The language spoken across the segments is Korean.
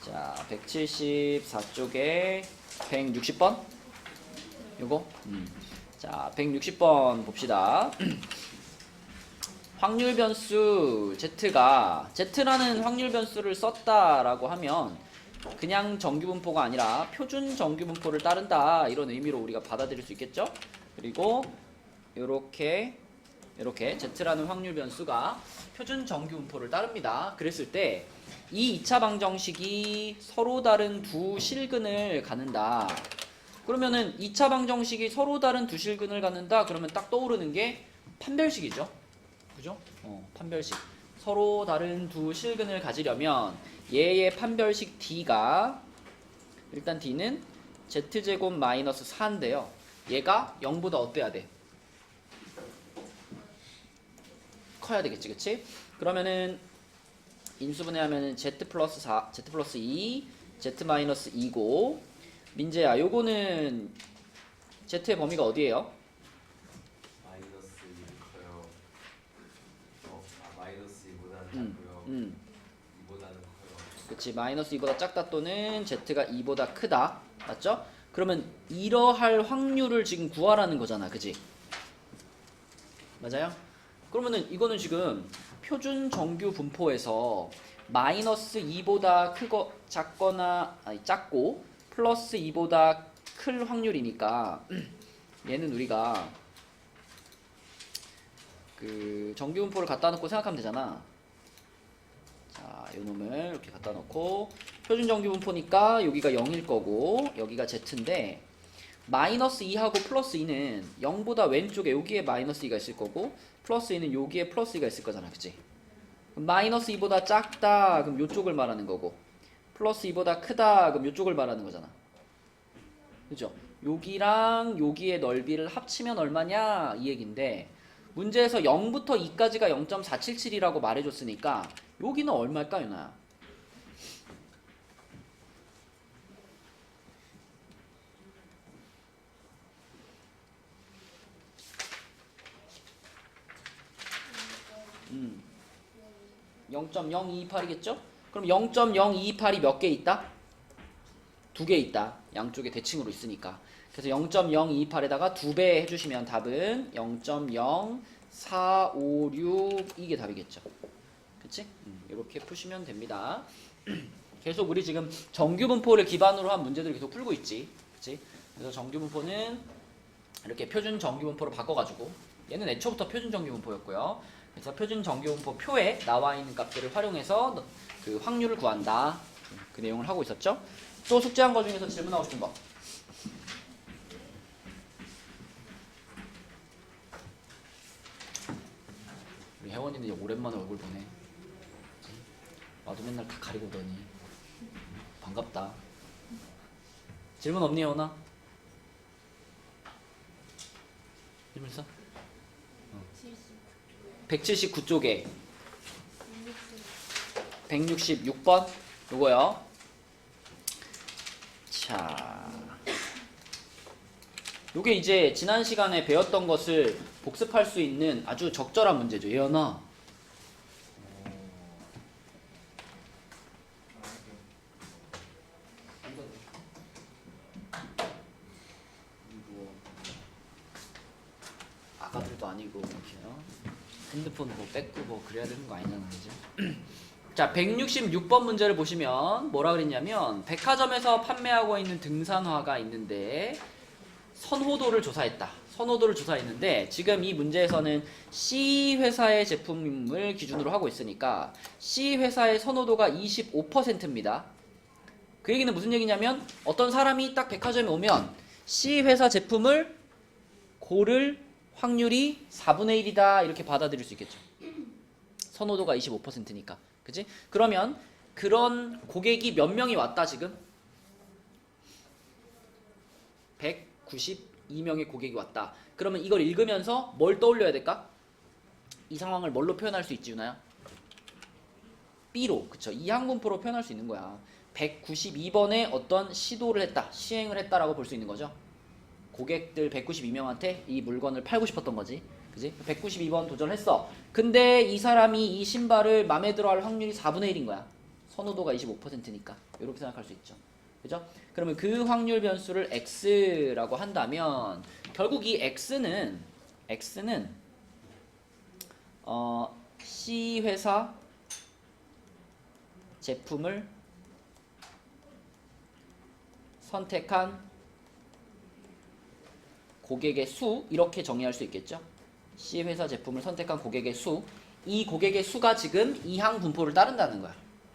자, 174쪽에 160번? 요거? 자, 160번 봅시다. 확률 변수 Z가 Z라는 확률 변수를 썼다라고 하면 그냥 정규분포가 아니라 표준 정규분포를 따른다 이런 의미로 우리가 받아들일 수 있겠죠? 그리고 요렇게 Z라는 확률 변수가 표준 정규분포를 따릅니다. 그랬을 때 이 2차 방정식이 서로 다른 두 실근을 갖는다. 그러면은 2차 방정식이 서로 다른 두 실근을 갖는다. 그러면 딱 떠오르는 게 판별식이죠. 그죠? 판별식. 서로 다른 두 실근을 가지려면 얘의 판별식 D가 일단 D는 Z제곱 마이너스 4인데요. 얘가 0보다 어때야 돼? 커야 되겠지, 그치? 그러면은 인수분해하면은 Z 플러스 4, Z 플러스 2, Z 마이너스 2고 민재야, 요거는 Z의 범위가 어디예요? 마이너스 2 커요. 마이너스 2보다는 작고요. 2보다는 커요. 그치, 마이너스 2보다 작다 또는 Z가 2보다 크다. 맞죠? 그러면 이러할 확률을 지금 구하라는 거잖아, 그치? 맞아요? 그러면은 이거는 지금 표준 정규 분포에서 마이너스 2보다 작고 플러스 2보다 클 확률이니까 얘는 우리가 그 정규 분포를 갖다 놓고 생각하면 되잖아. 자, 요 놈을 이렇게 갖다 놓고 표준 정규 분포니까 여기가 0일 거고 여기가 Z인데 마이너스 2하고 플러스 2는 0보다 왼쪽에 여기에 마이너스 2가 있을 거고 플러스 2는 여기에 플러스 2가 있을 거잖아, 그치? 그럼 마이너스 2보다 작다 그럼 요쪽을 말하는 거고 플러스 2보다 크다 그럼 요쪽을 말하는 거잖아, 그죠? 여기랑 여기의 넓이를 합치면 얼마냐 이 얘긴데 문제에서 0부터 2까지가 0.477이라고 말해줬으니까 여기는 얼마일까, 유나야? 음. 0.0228이겠죠? 그럼 0.028이 몇 개 있다? 두 개 있다. 양쪽에 대칭으로 있으니까. 그래서 0.028에다가 2배 해주시면 답은 0.0456 이게 답이겠죠. 그치? 이렇게 푸시면 됩니다. 계속 우리 지금 정규분포를 기반으로 한 문제들을 계속 풀고 있지. 그치? 그래서 정규분포는 이렇게 표준 정규분포로 바꿔가지고 얘는 애초부터 표준 정규분포였고요. 그래서 표준 정규분포 표에 나와 있는 값들을 활용해서 그 확률을 구한다. 그 내용을 하고 있었죠. 또 숙제한 거 중에서 질문하고 싶은 거. 우리 혜원이는 오랜만에 얼굴 보네. 나도 맨날 다 가리고 오더니 반갑다. 질문 없니, 혜원아? 질문 있어? 179쪽에 166번 요거요. 자, 요게 이제 지난 시간에 배웠던 것을 복습할 수 있는 아주 적절한 문제죠. 예언아, 아가들도 아니고 이렇게요. 핸드폰 뭐 뺏고 뭐 그래야 되는 거 아니잖아, 그지? 자, 166번 문제를 보시면 뭐라 그랬냐면 백화점에서 판매하고 있는 등산화가 있는데 선호도를 조사했다. 선호도를 조사했는데 지금 이 문제에서는 C 회사의 제품을 기준으로 하고 있으니까 C 회사의 선호도가 25%입니다. 그 얘기는 무슨 얘기냐면 어떤 사람이 딱 백화점에 오면 C 회사 제품을 고를 확률이 4분의 1이다 이렇게 받아들일 수 있겠죠. 선호도가 25%니까. 그치? 그러면 그런 고객이 몇 명이 왔다 지금? 192명의 고객이 왔다. 그러면 이걸 읽으면서 뭘 떠올려야 될까? 이 상황을 뭘로 표현할 수 있지, 유나야? B로, 그쵸? 이항분포로 표현할 수 있는 거야. 192번에 어떤 시도를 했다, 시행을 했다라고 볼 수 있는 거죠. 고객들 192명한테 이 물건을 팔고 싶었던 거지. 그지? 192번 도전했어. 근데 이 사람이 이 신발을 마음에 들어 할 확률이 4분의 1인 거야. 선호도가 25%니까 이렇게 생각할 수 있죠. 그죠? 그러면 그 확률 변수를 x라고 한다면 결국 이 x는 C 회사 제품을 선택한 고객의 수 이렇게 정의할 수 있겠죠. C 회사 제품을 선택한 고객의 수, 이 고객의 수가 지금 이항 분포를 따른다는 거야.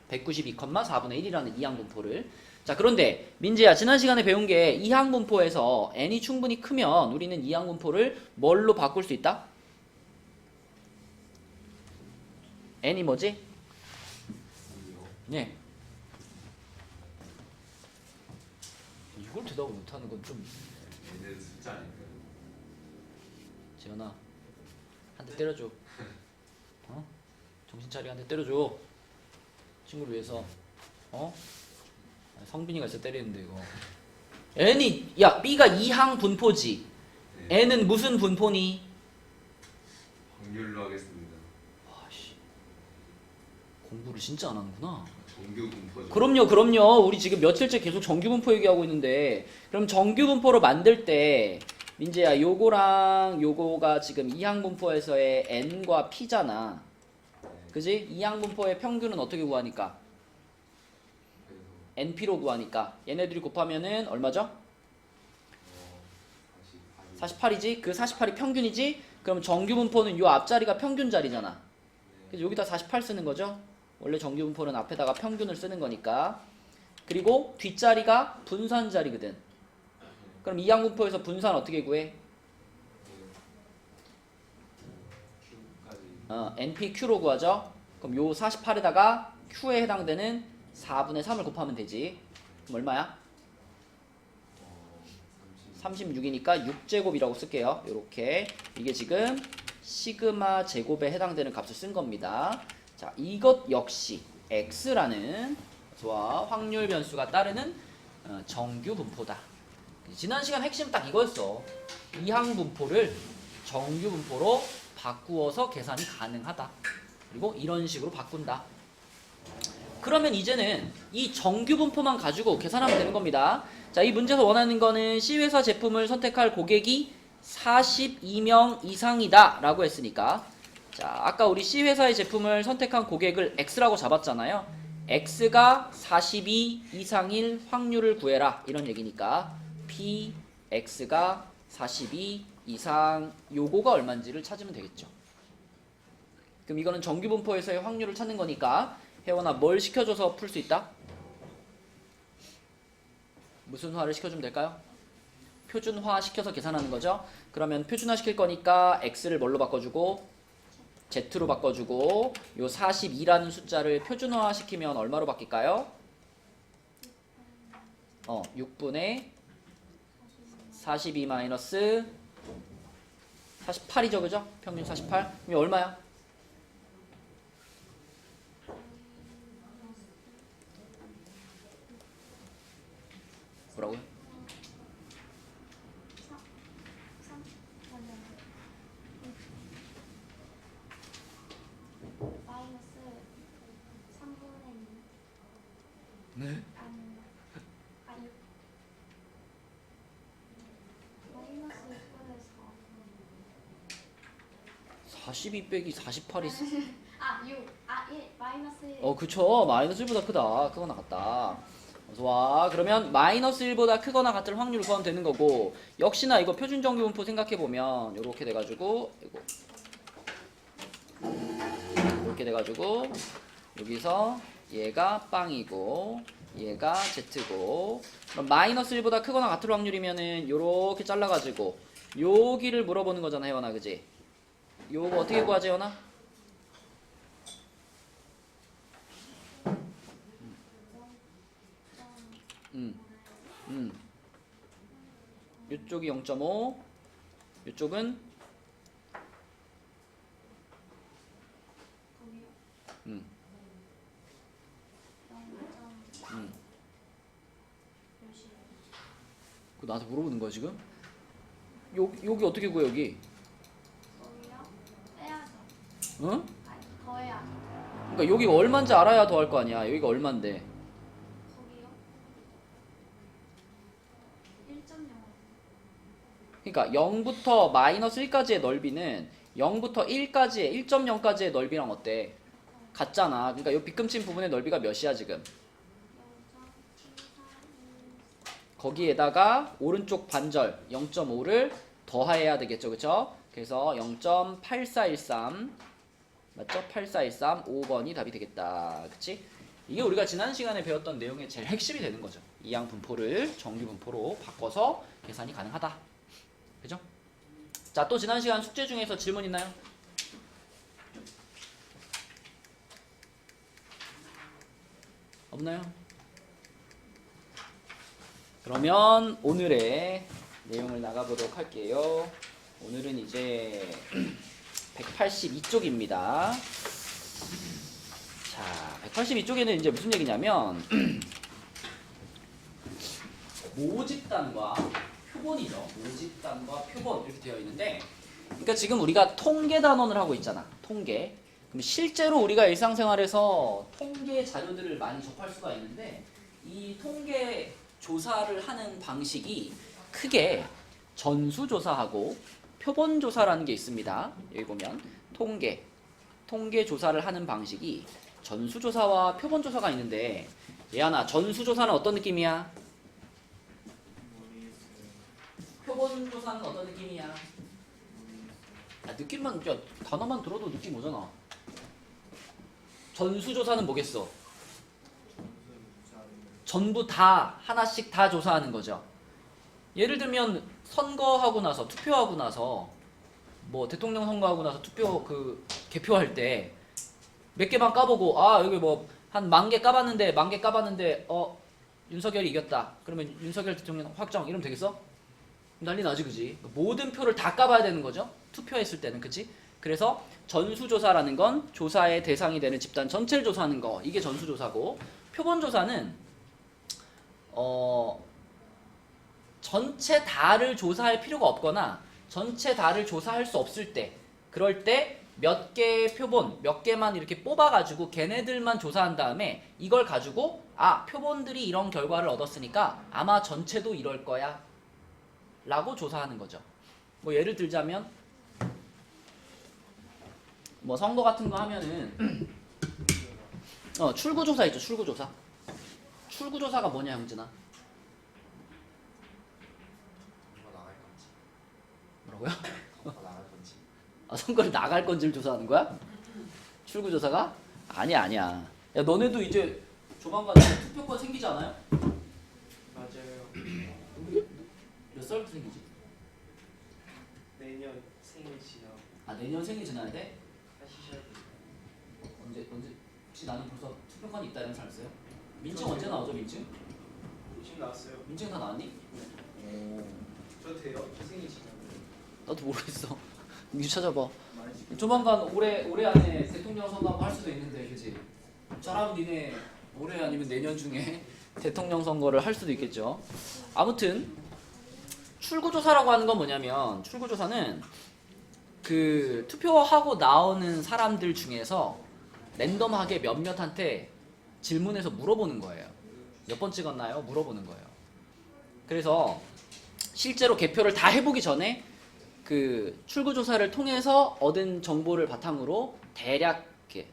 192,4분의 1이라는 이항 분포를. 자, 그런데 민재야, 지난 시간에 배운 게 이항 분포에서 n이 충분히 크면 우리는 이항 분포를 뭘로 바꿀 수 있다? n이 뭐지? 네. 이걸 대답을 못하는 건 좀. 얘는 숫자 아닐까요? 지연아, 한 대 때려줘. 어? 정신 차리게 한 대 때려줘. 친구를 위해서. 어? 성빈이가 진짜 때리는데 이거. n이 야 b가 이항 분포지. 네. n은 무슨 분포니? 확률로 하겠습니다. 와씨, 공부를 진짜 안 하는구나. 정규 분포죠. 그럼요. 우리 지금 며칠째 계속 정규 분포 얘기하고 있는데, 그럼 정규 분포로 만들 때 민재야, 요거랑 요거가 지금 이항 분포에서의 n과 p잖아. 그지? 이항 분포의 평균은 어떻게 구하니까? 그래서 np로 구하니까 얘네들이 곱하면은 얼마죠? 48이지? 그 48이 평균이지? 그럼 정규 분포는 요 앞자리가 평균 자리잖아. 그래서 여기다 48 쓰는 거죠? 원래 정규 분포는 앞에다가 평균을 쓰는 거니까. 그리고 뒷자리가 분산 자리거든. 그럼 이항 분포에서 분산 어떻게 구해? npq로 구하죠. 그럼 요 48에다가 q에 해당되는 4분의 3을 곱하면 되지. 그럼 얼마야? 36이니까 6제곱이라고 쓸게요. 요렇게. 이게 지금 시그마 제곱에 해당되는 값을 쓴 겁니다. 자, 이것 역시 x라는 확률 변수가 따르는 정규 분포다. 지난 시간 핵심 딱 이거였어. 이항 분포를 정규 분포로 바꾸어서 계산이 가능하다. 그리고 이런 식으로 바꾼다. 그러면 이제는 이 정규 분포만 가지고 계산하면 되는 겁니다. 자, 이 문제에서 원하는 거는 C회사 제품을 선택할 고객이 42명 이상이다 라고 했으니까, 자, 아까 우리 C회사의 제품을 선택한 고객을 X라고 잡았잖아요. X가 42 이상일 확률을 구해라 이런 얘기니까 P, X가 42 이상 요거가 얼마인지를 찾으면 되겠죠. 그럼 이거는 정규 분포에서의 확률을 찾는 거니까 혜원아, 뭘 시켜줘서 풀 수 있다? 무슨 화를 시켜주면 될까요? 표준화 시켜서 계산하는 거죠. 그러면 표준화 시킬 거니까 x를 뭘로 바꿔주고 z로 바꿔주고, 요 42라는 숫자를 표준화 시키면 얼마로 바뀔까요? 6분의 42 마이너스 48이죠, 그죠? 평균 48. 그럼 얼마야? 뭐라고요? 마이너스 3분의 2. 네? 마이너스 6분의 4. 42 빼기 48이 6. 1. 마이너스 1. 그쵸. 마이너스 1보다 크다. 크거나 같다. 좋아. 그러면 마이너스 1보다 크거나 같을 확률을 구하면 되는 거고, 역시나 이거 표준 정규 분포 생각해보면 요렇게 돼가지고 이렇게 돼가지고 여기서 얘가 빵이고 얘가 z고, 그럼 마이너스 1보다 크거나 같을 확률이면은 요렇게 잘라가지고 여기를 물어보는 거잖아, 혜원아. 그지? 요거 어떻게 구하지, 혜원아? 이쪽이 0.5, 이쪽은 그거 나한테 물어보는 거야 지금? 여기 어떻게 구해, 여기? 거기요? 빼야죠. 응? 더해야죠. 그러니까 여기가 얼마인지 알아야 더할 거 아니야. 여기가 얼마인데. 거기요? 1.0. 그러니까 0부터 마이너스 1까지의 넓이는 0부터 1까지의 1.0까지의 넓이랑 어때? 같잖아. 그러니까 이 빗금친 부분의 넓이가 몇이야 지금? 거기에다가 오른쪽 반절 0.5를 더해야 되겠죠. 그쵸? 그래서 0.8413 맞죠? 8413 5번이 답이 되겠다. 그치? 이게 우리가 지난 시간에 배웠던 내용의 제일 핵심이 되는 거죠. 이항 분포를 정규 분포로 바꿔서 계산이 가능하다. 그죠? 자, 또 지난 시간 숙제 중에서 질문 있나요? 없나요? 그러면 오늘의 내용을 나가보도록 할게요. 오늘은 이제 182쪽입니다. 자, 182쪽에는 이제 무슨 얘기냐면 모집단과 표본이죠. 모집단과 표본 이렇게 되어 있는데, 그러니까 지금 우리가 통계 단원을 하고 있잖아. 통계. 그럼 실제로 우리가 일상생활에서 통계 자료들을 많이 접할 수가 있는데, 이 통계 조사를 하는 방식이 크게 전수조사하고 표본조사라는 게 있습니다. 여기 보면 통계 조사를 하는 방식이 전수조사와 표본조사가 있는데, 예안아, 전수조사는 어떤 느낌이야? 표본조사는 어떤 느낌이야? 야, 느낌만, 야, 단어만 들어도 느낌 오잖아. 전수조사는 뭐겠어? 전부 다 하나씩 다 조사하는 거죠. 예를 들면 선거하고 나서 투표하고 나서 뭐 대통령 선거하고 나서 투표 개표할 때 몇 개만 까보고 여기 뭐 한 10,000개 까봤는데 윤석열이 이겼다. 그러면 윤석열 대통령 확정 이러면 되겠어? 난리 나지, 그지? 모든 표를 다 까봐야 되는 거죠. 투표했을 때는, 그치? 그래서 전수조사라는 건 조사의 대상이 되는 집단 전체를 조사하는 거, 이게 전수조사고, 표본조사는 전체 다를 조사할 필요가 없거나 전체 다를 조사할 수 없을 때, 그럴 때 몇 개의 표본, 몇 개만 이렇게 뽑아가지고 걔네들만 조사한 다음에 이걸 가지고 표본들이 이런 결과를 얻었으니까 아마 전체도 이럴 거야 라고 조사하는 거죠. 뭐 예를 들자면 뭐 선거 같은 거 하면은 출구조사 있죠. 출구조사가 뭐냐, 형진아? 누가 나갈 건지. 뭐라고요? 누가 나갈 건지. 선거를 나갈 건지를 조사하는 거야? 출구조사가? 아니야. 야, 너네도 이제 조만간 투표권 생기지 않아요? 맞아요. 몇 살부터 생기지? 내년 생일 지나고 내년 생일 지나야 돼? 하시셔야 돼요. 언제? 혹시 나는 벌써 투표권이 있다 이런 사람 있어요? 민증 언제 나오죠, 민증? 지금 나왔어요. 민증 다 나왔니? 오, 저 돼요? 저 생일 지나고. 나도 모르겠어. 민증 찾아봐. 많이 지금 조만간 올해 안에 대통령 선거하고 할 수도 있는데, 그지? 저라면 니네 올해 아니면 내년 중에 대통령 선거를 할 수도 있겠죠. 아무튼 출구조사라고 하는 건 뭐냐면, 출구조사는 투표하고 나오는 사람들 중에서 랜덤하게 몇몇한테 질문해서 물어보는 거예요. 몇 번 찍었나요? 물어보는 거예요. 그래서 실제로 개표를 다 해보기 전에 출구조사를 통해서 얻은 정보를 바탕으로 대략 이렇게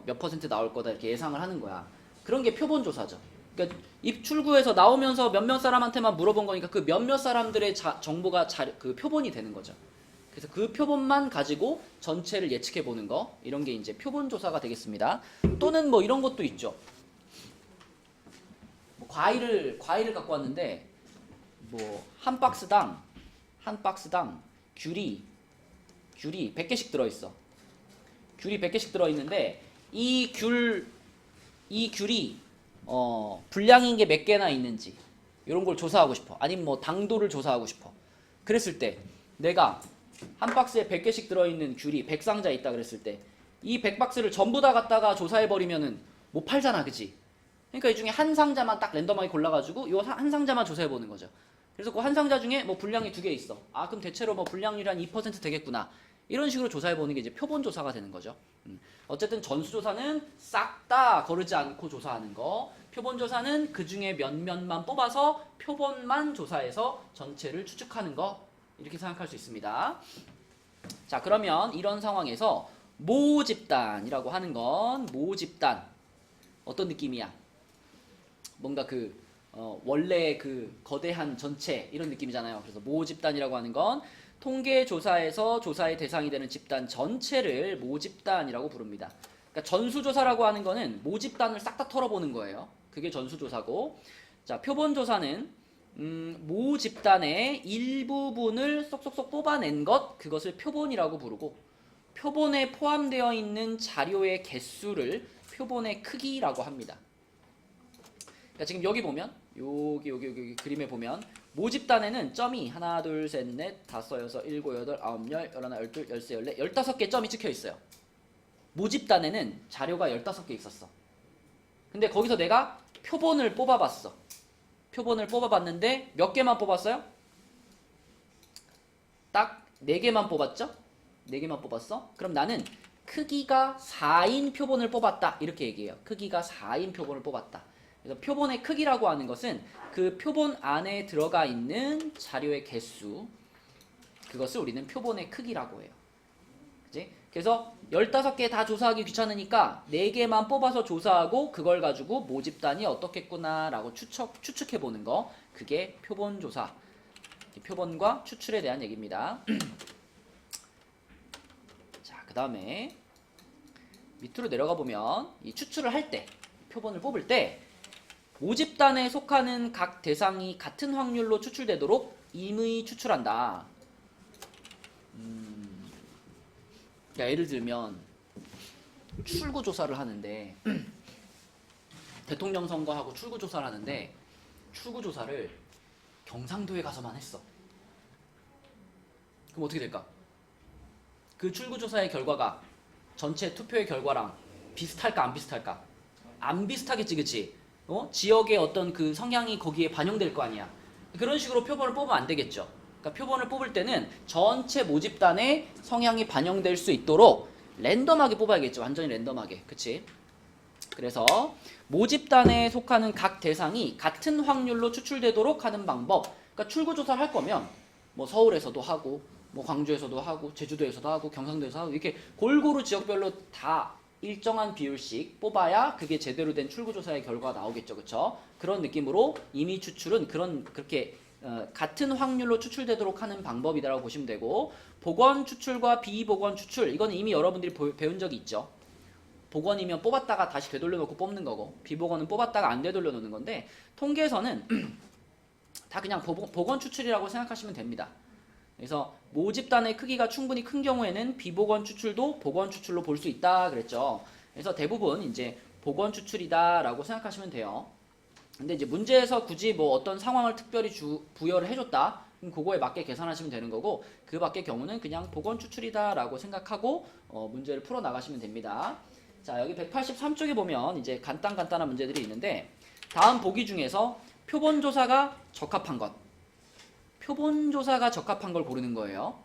몇 퍼센트 나올 거다 이렇게 예상을 하는 거야. 그런 게 표본조사죠. 그러니까 입출구에서 나오면서 몇몇 사람한테만 물어본 거니까 그 몇몇 사람들의 정보가 표본이 되는 거죠. 그래서 그 표본만 가지고 전체를 예측해 보는 거, 이런 게 이제 표본조사가 되겠습니다. 또는 뭐 이런 것도 있죠. 뭐 과일을 갖고 왔는데 뭐 한 박스당 귤이 100개씩 들어있어. 귤이 100개씩 들어있는데 이 귤이 불량인 게 몇 개나 있는지 이런 걸 조사하고 싶어. 아니면 뭐 당도를 조사하고 싶어. 그랬을 때 내가 한 박스에 100개씩 들어있는 귤이 100상자 있다 그랬을 때 이 100박스를 전부 다 갖다가 조사해버리면은 못 팔잖아, 그치? 그러니까 이 중에 한 상자만 딱 랜덤하게 골라가지고 이 한 상자만 조사해보는 거죠. 그래서 그 한 상자 중에 뭐 불량이 2개 있어. 그럼 대체로 뭐 불량률이 한 2% 되겠구나. 이런 식으로 조사해 보는 게 이제 표본 조사가 되는 거죠. 어쨌든 전수조사는 싹 다 거르지 않고 조사하는 거, 표본 조사는 그 중에 몇몇만 뽑아서 표본만 조사해서 전체를 추측하는 거, 이렇게 생각할 수 있습니다. 자, 그러면 이런 상황에서 모집단이라고 하는 건, 모집단 어떤 느낌이야? 뭔가 원래 그 거대한 전체 이런 느낌이잖아요. 그래서 모집단이라고 하는 건 통계 조사에서 조사의 대상이 되는 집단 전체를 모집단이라고 부릅니다. 그러니까 전수조사라고 하는 거는 모집단을 싹 다 털어보는 거예요. 그게 전수조사고, 자, 표본조사는 모집단의 일부분을 쏙쏙쏙 뽑아낸 것, 그것을 표본이라고 부르고, 표본에 포함되어 있는 자료의 개수를 표본의 크기라고 합니다. 그러니까 지금 여기 보면 여기 그림에 보면 모집단에는 점이 하나, 둘, 셋, 넷, 다섯, 여섯, 일곱, 여덟, 아홉, 열, 열하나, 열둘, 열세, 열네, 15개 점이 찍혀 있어요. 모집단에는 자료가 15개 있었어. 근데 거기서 내가 표본을 뽑아봤어. 표본을 뽑아봤는데 몇 개만 뽑았어요? 딱 4개만 뽑았죠? 4개만 뽑았어? 그럼 나는 크기가 4인 표본을 뽑았다, 이렇게 얘기해요. 크기가 4인 표본을 뽑았다. 그래서 표본의 크기라고 하는 것은 그 표본 안에 들어가 있는 자료의 개수, 그것을 우리는 표본의 크기라고 해요. 그치? 그래서 15개 다 조사하기 귀찮으니까 4개만 뽑아서 조사하고 그걸 가지고 모집단이 어떻겠구나 라고 추측해보는 거, 그게 표본조사, 표본과 추출에 대한 얘기입니다. 자, 그 다음에 밑으로 내려가 보면 이 추출을 할 때, 표본을 뽑을 때 모집단에 속하는 각 대상이 같은 확률로 추출되도록 임의 추출한다. 그러니까 예를 들면 출구조사를 하는데 대통령 선거하고 출구조사를 하는데 출구조사를 경상도에 가서만 했어. 그럼 어떻게 될까? 그 출구조사의 결과가 전체 투표의 결과랑 비슷할까 안 비슷할까? 안 비슷하겠지, 그치? 지역의 어떤 그 성향이 거기에 반영될 거 아니야. 그런 식으로 표본을 뽑으면 안 되겠죠. 그러니까 표본을 뽑을 때는 전체 모집단의 성향이 반영될 수 있도록 랜덤하게 뽑아야겠죠. 완전히 랜덤하게. 그치? 그래서 모집단에 속하는 각 대상이 같은 확률로 추출되도록 하는 방법. 그러니까 출구조사를 할 거면 뭐 서울에서도 하고 뭐 광주에서도 하고 제주도에서도 하고 경상도에서 하고 이렇게 골고루 지역별로 다 일정한 비율씩 뽑아야 그게 제대로 된 출구조사의 결과가 나오겠죠. 그쵸? 그런 느낌으로 임의 추출은 그렇게 같은 확률로 추출되도록 하는 방법이라고 보시면 되고, 복원 추출과 비복원 추출, 이건 이미 여러분들이 배운 적이 있죠. 복원이면 뽑았다가 다시 되돌려 놓고 뽑는 거고, 비복원은 뽑았다가 안 되돌려 놓는 건데, 통계에서는 다 그냥 복원 추출이라고 생각하시면 됩니다. 그래서 모집단의 크기가 충분히 큰 경우에는 비복원 추출도 복원 추출로 볼 수 있다 그랬죠. 그래서 대부분 이제 복원 추출이다라고 생각하시면 돼요. 근데 이제 문제에서 굳이 뭐 어떤 상황을 특별히 부여를 해줬다, 그럼 그거에 맞게 계산하시면 되는 거고, 그 밖의 경우는 그냥 복원 추출이다라고 생각하고 문제를 풀어 나가시면 됩니다. 자, 여기 183쪽에 보면 이제 간단한 문제들이 있는데, 다음 보기 중에서 표본조사가 적합한 것, 표본조사가 적합한 걸 고르는 거예요.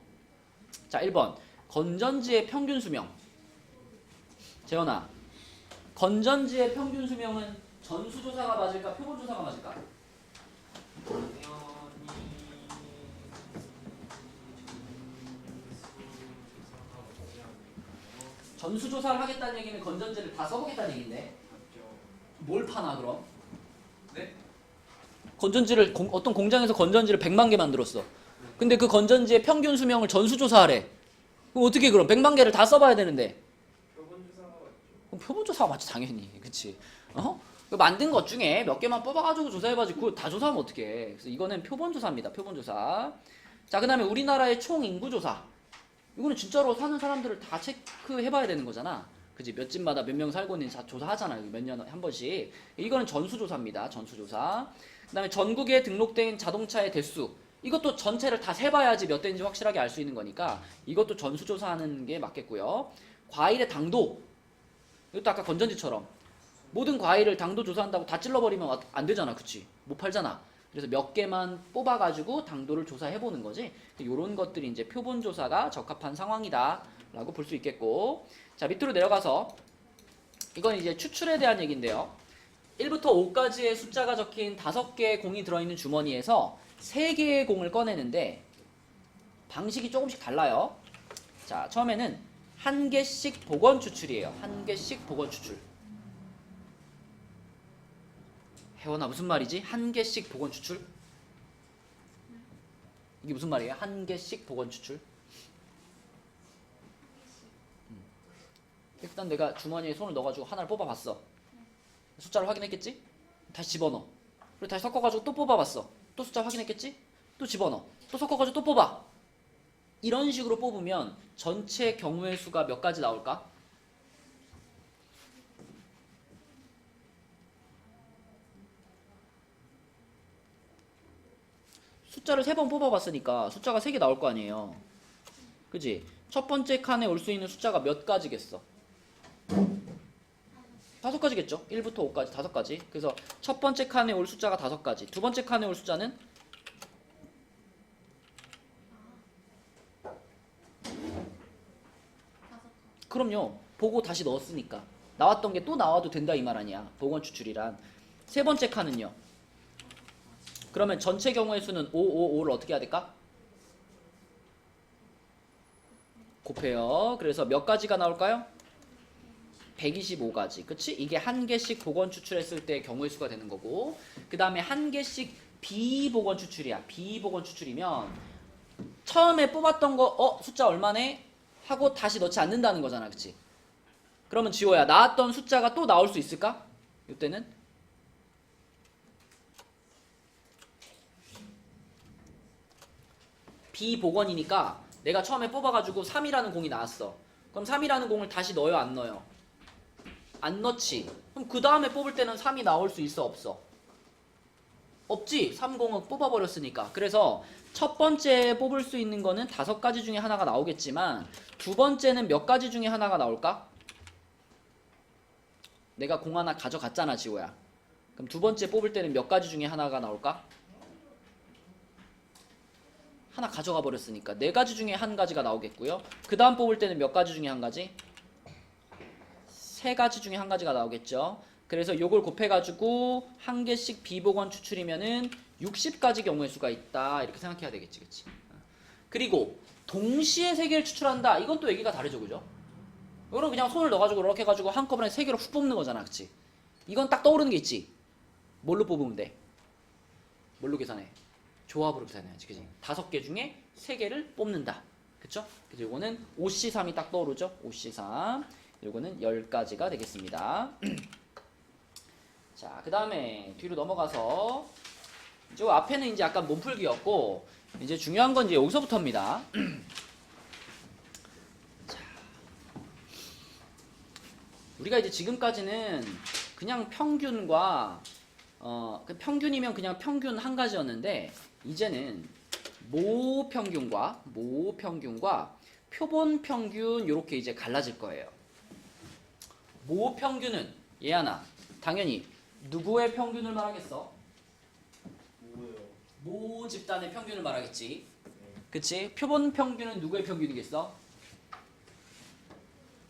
자, 1번 건전지의 평균 수명. 재현아, 건전지의 평균 수명은 전수조사가 맞을까 표본조사가 맞을까? 전수조사를 하겠다는 얘기는 건전지를 다 써보겠다는 얘기인데 뭘 파나 그럼? 네? 건전지를 어떤 공장에서 건전지를 100만 개 만들었어. 근데 그 건전지의 평균 수명을 전수조사하래. 그럼 어떻게 그럼 100만 개를 다 써봐야 되는데? 표본조사가 맞죠. 그럼 표본조사가 맞지 당연히. 그치? 그 만든 것 중에 몇 개만 뽑아가지고 조사해봐지 그거 다 조사하면 어떡해. 그래서 이거는 표본조사입니다. 표본조사. 자, 그 다음에 우리나라의 총 인구조사. 이거는 진짜로 사는 사람들을 다 체크해봐야 되는 거잖아. 그치? 몇 집마다 몇 명 살고 있는지 다 조사하잖아요. 몇 년에 한 번씩. 이거는 전수조사입니다. 전수조사. 그 다음에 전국에 등록된 자동차의 대수. 이것도 전체를 다 세봐야지 몇 대인지 확실하게 알 수 있는 거니까 이것도 전수조사하는 게 맞겠고요. 과일의 당도. 이것도 아까 건전지처럼 모든 과일을 당도 조사한다고 다 찔러버리면 안 되잖아. 그치? 못 팔잖아. 그래서 몇 개만 뽑아가지고 당도를 조사해보는 거지. 이런 것들이 이제 표본 조사가 적합한 상황이다라고 볼 수 있겠고, 자 밑으로 내려가서 이건 이제 추출에 대한 얘기인데요. 1부터 5까지의 숫자가 적힌 5개의 공이 들어있는 주머니에서 3개의 공을 꺼내는데 방식이 조금씩 달라요. 자 처음에는 1개씩 복원 추출이에요. 1개씩 복원 추출. 혜원아 무슨 말이지? 1개씩 복원 추출? 이게 무슨 말이에요? 1개씩 복원 추출? 일단 내가 주머니에 손을 넣어가지고 하나를 뽑아봤어. 숫자를 확인했겠지? 다시 집어넣어. 그리고 다시 섞어가지고 또 뽑아봤어. 또 숫자 확인했겠지? 또 집어넣어. 또 섞어가지고 또 뽑아. 이런 식으로 뽑으면 전체 경우의 수가 몇 가지 나올까? 숫자를 3번 뽑아봤으니까 숫자가 3개 나올 거 아니에요. 그지? 첫 번째 칸에 올 수 있는 숫자가 몇 가지겠어? 5가지겠죠? 1부터 5까지 5가지. 그래서 첫 번째 칸에 올 숫자가 5가지. 두 번째 칸에 올 숫자는 그럼요. 보고 다시 넣었으니까. 나왔던 게 또 나와도 된다 이 말 아니야. 복원 추출이란. 세 번째 칸은요. 그러면 전체 경우의 수는 5를 어떻게 해야 될까? 곱해요. 그래서 몇 가지가 나올까요? 125가지. 그치? 이게 1개씩 복원 추출했을 때 경우의 수가 되는 거고, 그 다음에 1개씩 비복원 추출이야. 비복원 추출이면 처음에 뽑았던 거 숫자 얼마네? 하고 다시 넣지 않는다는 거잖아. 그치? 그러면 지호야, 나왔던 숫자가 또 나올 수 있을까? 이때는 비복원이니까 내가 처음에 뽑아가지고 3이라는 공이 나왔어. 그럼 3이라는 공을 다시 넣어요? 안 넣어요? 안 넣지. 그럼 그 다음에 뽑을 때는 3이 나올 수 있어? 없어? 없지. 3공은 뽑아버렸으니까. 그래서 첫 번째 뽑을 수 있는 거는 5가지 중에 하나가 나오겠지만 두 번째는 몇 가지 중에 하나가 나올까? 내가 공 하나 가져갔잖아 지호야. 그럼 두 번째 뽑을 때는 몇 가지 중에 하나가 나올까? 하나 가져가 버렸으니까 4가지 중에 한 가지가 나오겠고요. 그 다음 뽑을 때는 몇 가지 중에 한 가지? 3가지 중에 한 가지가 나오겠죠. 그래서 요걸 곱해가지고 1개씩 비복원 추출이면은 60가지 경우의 수가 있다. 이렇게 생각해야 되겠지. 그치? 그리고 동시에 3개를 추출한다. 이건 또 얘기가 다르죠. 그죠? 이거는 그냥 손을 넣어가지고 이렇게 해가지고 한꺼번에 3개를 훅 뽑는 거잖아. 그치? 이건 딱 떠오르는 게 있지. 뭘로 뽑으면 돼? 뭘로 계산해? 조합으로 계산해야지. 그치? 5개 중에 3개를 뽑는다. 그쵸? 그래서 요거는 5C3이 딱 떠오르죠? 5C3. 요거는 10가지가 되겠습니다. 자, 그 다음에 뒤로 넘어가서 이제 앞에는 이제 약간 몸풀기였고 이제 중요한 건 이제 여기서부터입니다. 자, 우리가 이제 지금까지는 그냥 평균과 평균이면 그냥 평균 한 가지였는데 이제는 모평균과 표본 평균 이렇게 이제 갈라질 거예요. 모평균은 얘하나 당연히 누구의 평균을 말하겠어? 뭐예요? 모 집단의 평균을 말하겠지. 그치? 표본 평균은 누구의 평균이겠어?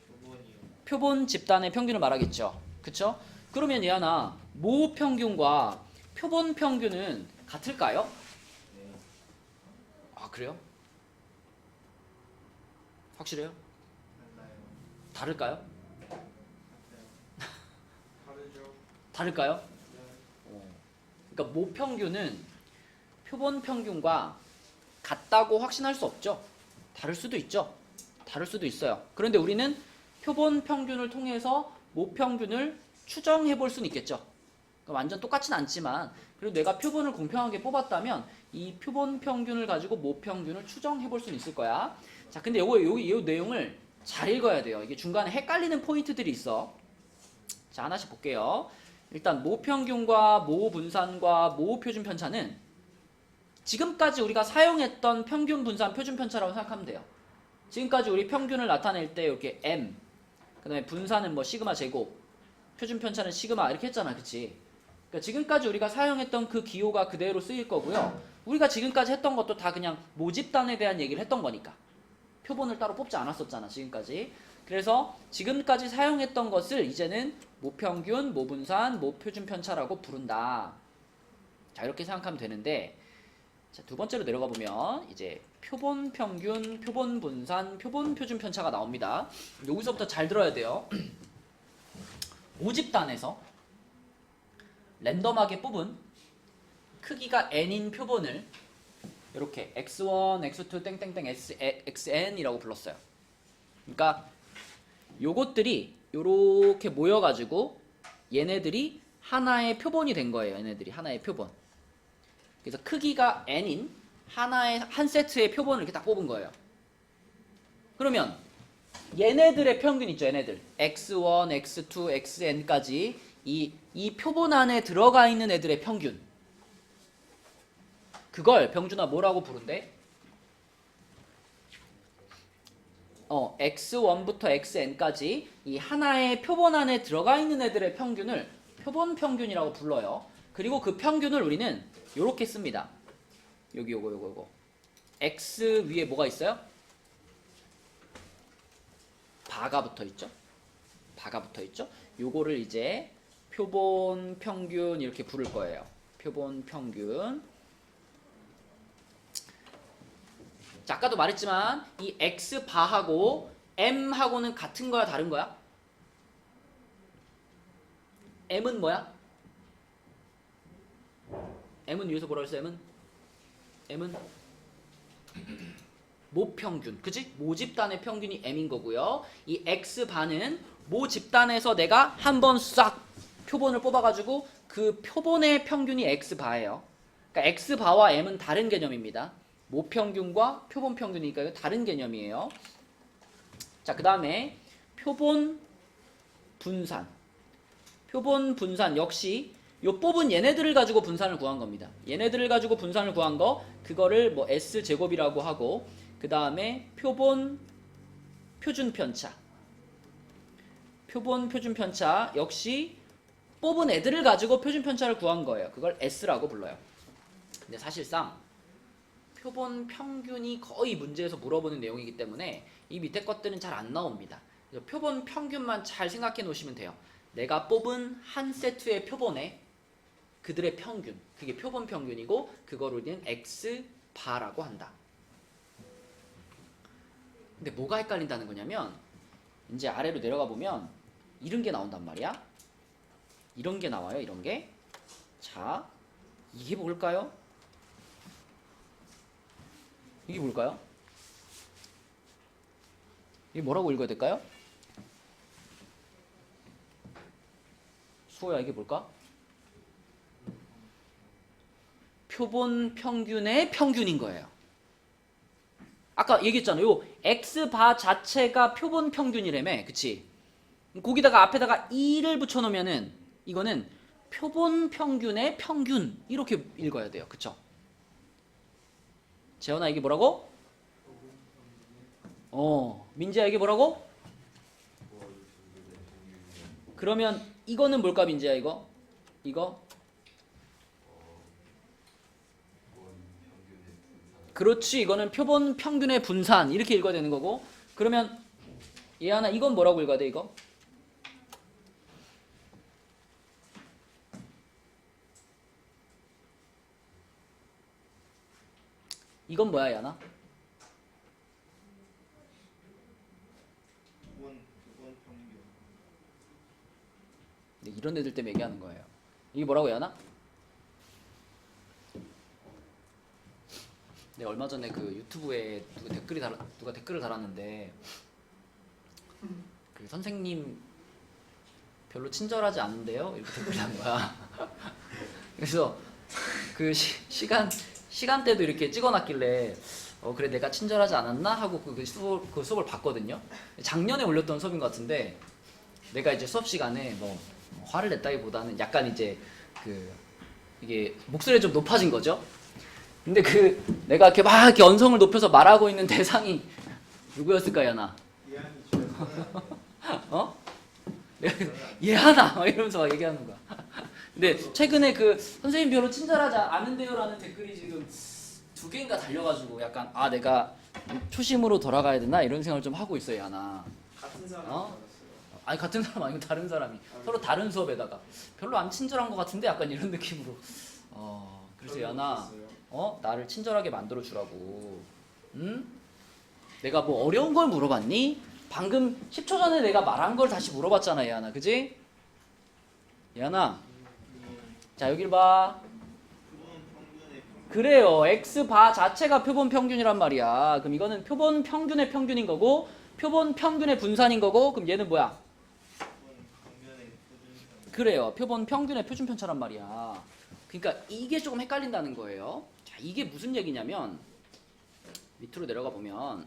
조건이요. 표본 집단의 평균을 말하겠죠. 그쵸? 그러면 얘하나 모 평균과 표본 평균은 같을까요? 네. 아 그래요? 확실해요? 달라요. 다를까요? 다르죠. 다를까요? 네. 그러니까 모 평균은 표본 평균과 같다고 확신할 수 없죠. 다를 수도 있죠. 다를 수도 있어요. 그런데 우리는 표본 평균을 통해서 모 평균을 추정해 볼 수는 있겠죠. 그러니까 완전 똑같진 않지만 그래도 내가 표본을 공평하게 뽑았다면 이 표본 평균을 가지고 모 평균을 추정해 볼 수는 있을 거야. 자, 근데 이 내용을 잘 읽어야 돼요. 이게 중간에 헷갈리는 포인트들이 있어. 자, 하나씩 볼게요. 일단 모평균과 모분산과 모표준 편차는 지금까지 우리가 사용했던 평균 분산 표준 편차라고 생각하면 돼요. 지금까지 우리 평균을 나타낼 때 이렇게 m, 그 다음에 분산은 뭐 시그마 제곱, 표준 편차는 시그마 이렇게 했잖아. 그치? 그러니까 지금까지 우리가 사용했던 그 기호가 그대로 쓰일 거고요. 우리가 지금까지 했던 것도 다 그냥 모집단에 대한 얘기를 했던 거니까. 표본을 따로 뽑지 않았었잖아, 지금까지. 그래서 지금까지 사용했던 것을 이제는 모평균, 모분산, 모표준 편차라고 부른다. 자, 이렇게 생각하면 되는데, 자, 두 번째로 내려가 보면 이제 표본 평균, 표본 분산, 표본 표준 편차가 나옵니다. 여기서부터 잘 들어야 돼요. 모집단에서 랜덤하게 뽑은 크기가 n인 표본을 이렇게 x1, x2, 땡땡땡, xn이라고 불렀어요. 그러니까 요것들이 요렇게 모여가지고 얘네들이 하나의 표본이 된 거예요. 얘네들이 하나의 표본. 그래서 크기가 n인 한 세트의 표본을 이렇게 딱 뽑은 거예요. 그러면 얘네들의 평균 있죠, 얘네들. x1, x2, xn까지 이 표본 안에 들어가 있는 애들의 평균. 그걸 병준아 뭐라고 부른대? x1부터 xn까지 이 하나의 표본 안에 들어가 있는 애들의 평균을 표본 평균이라고 불러요. 그리고 그 평균을 우리는 요렇게 씁니다. 여기 요거. x 위에 뭐가 있어요? 바가 붙어 있죠? 요거를 이제 표본 평균 이렇게 부를 거예요. 표본 평균. 자, 아까도 말했지만 이 x 바하고 m하고는 같은 거야, 다른 거야? m은 뭐야? m은 위에서 뭐라 그랬어? m은 모평균, 그치? 모집단의 평균이 m인 거고요. 이 x바는 모집단에서 내가 한번 싹 표본을 뽑아가지고 그 표본의 평균이 x바예요. 그러니까 x바와 m은 다른 개념입니다. 모평균과 표본 평균이니까 이거 다른 개념이에요. 자, 그 다음에 표본 분산. 표본 분산 역시 요 뽑은 얘네들을 가지고 분산을 구한 겁니다. 얘네들을 가지고 분산을 구한 거, 그거를 뭐 S제곱이라고 하고, 그 다음에 표본 표준 편차. 표본 표준 편차 역시 뽑은 애들을 가지고 표준 편차를 구한 거예요. 그걸 S라고 불러요. 근데 사실상 표본 평균이 거의 문제에서 물어보는 내용이기 때문에 이 밑에 것들은 잘 안 나옵니다. 그래서 표본 평균만 잘 생각해 놓으시면 돼요. 내가 뽑은 한 세트의 표본에 그들의 평균, 그게 표본 평균이고 그걸 우리는 x바라고 한다. 근데 뭐가 헷갈린다는 거냐면 이제 아래로 내려가 보면 이런 게 나온단 말이야. 이런 게 나와요. 이런 게. 자, 이게 뭘까요? 이게 뭘까요? 이게 뭐라고 읽어야 될까요? 수호야, 이게 뭘까? 표본 평균의 평균인 거예요. 아까 얘기했잖아요. 요 x바 자체가 표본 평균이라며. 그치? 거기다가 앞에다가 2를 붙여놓으면은 이거는 표본 평균의 평균 이렇게 읽어야 돼요. 그쵸? 재현아, 이게 뭐라고? 민재야, 이게 뭐라고? 그러면 이거는 뭘까, 민재야? 이거? 그렇지, 이거는 표본 평균의 분산 이렇게 읽어야 되는 거고. 그러면 얘하나 이건 뭐라고 읽어야 돼? 이거? 이건 뭐야, 얘하나? 표본 평균. 네, 이런 애들 때문에 얘기하는 거예요. 이게 뭐라고 해야 하나? 내가 얼마 전에 그 유튜브에 누가 댓글을 달았는데 그 선생님 별로 친절하지 않은데요? 이렇게 댓글을 단 거야. 그래서 그 시간대도 이렇게 찍어놨길래 그래 내가 친절하지 않았나 하고 그 수업을 봤거든요. 작년에 올렸던 수업인 것 같은데 내가 이제 수업 시간에 뭐 화를 냈다기보다는 약간 이제 이게 목소리가 좀 높아진 거죠. 근데 내가 이렇게 막 이렇게 언성을 높여서 말하고 있는 대상이 누구였을까, 야나? 예한이죠. 내가 얘하나 막 이러면서 막 얘기하는 거야. 근데 최근에 그 선생님 별로 친절하지 않은데요라는 댓글이 지금 2개인가 달려가지고 약간 아 내가 초심으로 돌아가야 되나 이런 생각을 좀 하고 있어요 야나. 같은 사람 어? 알았어요. 아니 같은 사람 아니고 다른 사람이 서로 다른 수업에다가 별로 안 친절한 것 같은데 약간 이런 느낌으로. 그래서 야나 나를 친절하게 만들어 주라고. 응? 내가 뭐 어려운 걸 물어봤니? 방금 10초 전에 내가 말한 걸 다시 물어봤잖아 야나, 그지? 야나. 자 여길 봐. 그래요. X바 자체가 표본 평균이란 말이야. 그럼 이거는 표본 평균의 평균인 거고 표본 평균의 분산인 거고 그럼 얘는 뭐야? 그래요. 표본 평균의 표준편차란 말이야. 그러니까 이게 조금 헷갈린다는 거예요. 자, 이게 무슨 얘기냐면 밑으로 내려가 보면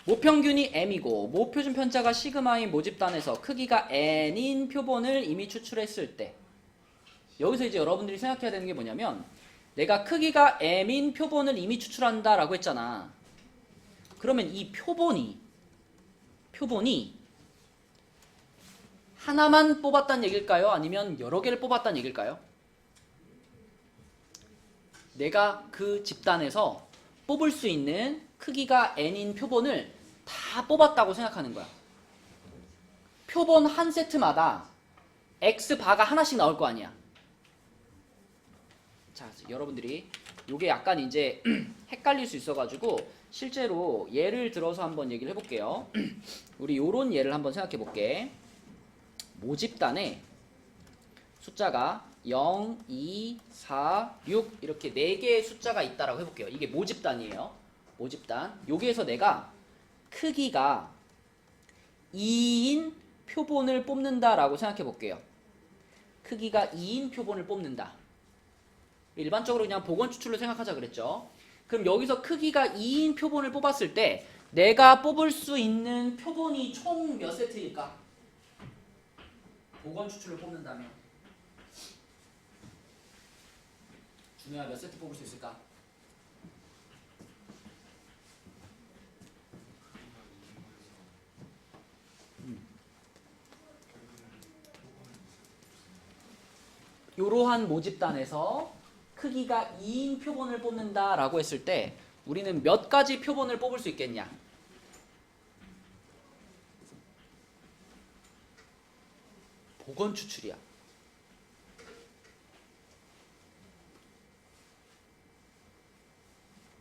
모평균이 m이고 모표준편차가 시그마인 모집단에서 크기가 n인 표본을 이미 추출했을 때 여기서 이제 여러분들이 생각해야 되는 게 뭐냐면 내가 크기가 m인 표본을 이미 추출한다라고 했잖아. 그러면 이 표본이 하나만 뽑았다는 얘기일까요? 아니면 여러 개를 뽑았다는 얘기일까요? 내가 그 집단에서 뽑을 수 있는 크기가 n인 표본을 다 뽑았다고 생각하는 거야. 표본 한 세트마다 X바가 하나씩 나올 거 아니야. 자, 여러분들이 요게 약간 이제 헷갈릴 수 있어가지고 실제로 예를 들어서 한번 얘기를 해볼게요. 우리 요런 예를 한번 생각해 볼게. 모집단에 숫자가 0, 2, 4, 6 이렇게 4개의 숫자가 있다라고 해볼게요. 이게 모집단이에요. 모집단. 여기에서 내가 크기가 2인 표본을 뽑는다라고 생각해 볼게요. 크기가 2인 표본을 뽑는다. 일반적으로 그냥 복원 추출로 생각하자 그랬죠. 그럼 여기서 크기가 2인 표본을 뽑았을 때 내가 뽑을 수 있는 표본이 총 몇 세트일까? 복원 추출로 뽑는다면 준호야 몇 세트 뽑을 수 있을까? 이러한 모집단에서 크기가 2인 표본을 뽑는다라고 했을 때 우리는 몇 가지 표본을 뽑을 수 있겠냐? 복원 추출이야.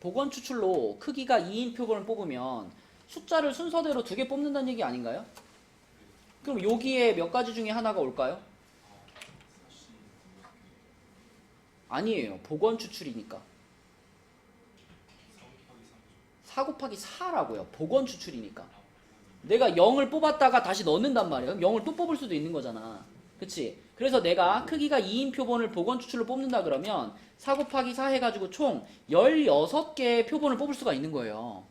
복원 추출로 크기가 2인 표본을 뽑으면 숫자를 순서대로 2개 뽑는다는 얘기 아닌가요? 그럼 여기에 몇 가지 중에 하나가 올까요? 아니에요. 복원 추출이니까. 4 곱하기 4라고요. 복원 추출이니까. 내가 0을 뽑았다가 다시 넣는단 말이에요. 그럼 0을 또 뽑을 수도 있는 거잖아. 그치? 그래서 내가 크기가 2인 표본을 복원 추출로 뽑는다 그러면 4 곱하기 4 해가지고 총 16개의 표본을 뽑을 수가 있는 거예요.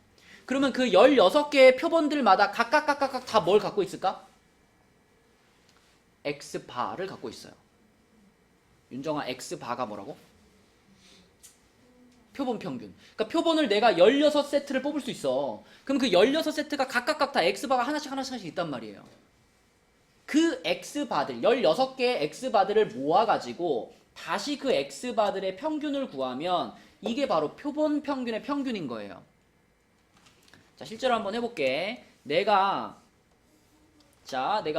그러면 그 16개의 표본들마다 각각 다 뭘 갖고 있을까? X바를 갖고 있어요. 윤정아, X바가 뭐라고? 표본 평균. 그러니까 표본을 내가 16세트를 뽑을 수 있어. 그럼 그 16세트가 각각 다 X바가 하나씩 있단 말이에요. 그 X바들, 16개의 X바들을 모아가지고 다시 그 X바들의 평균을 구하면 이게 바로 표본 평균의 평균인 거예요. 자, 실제로 한번 해볼게. 내가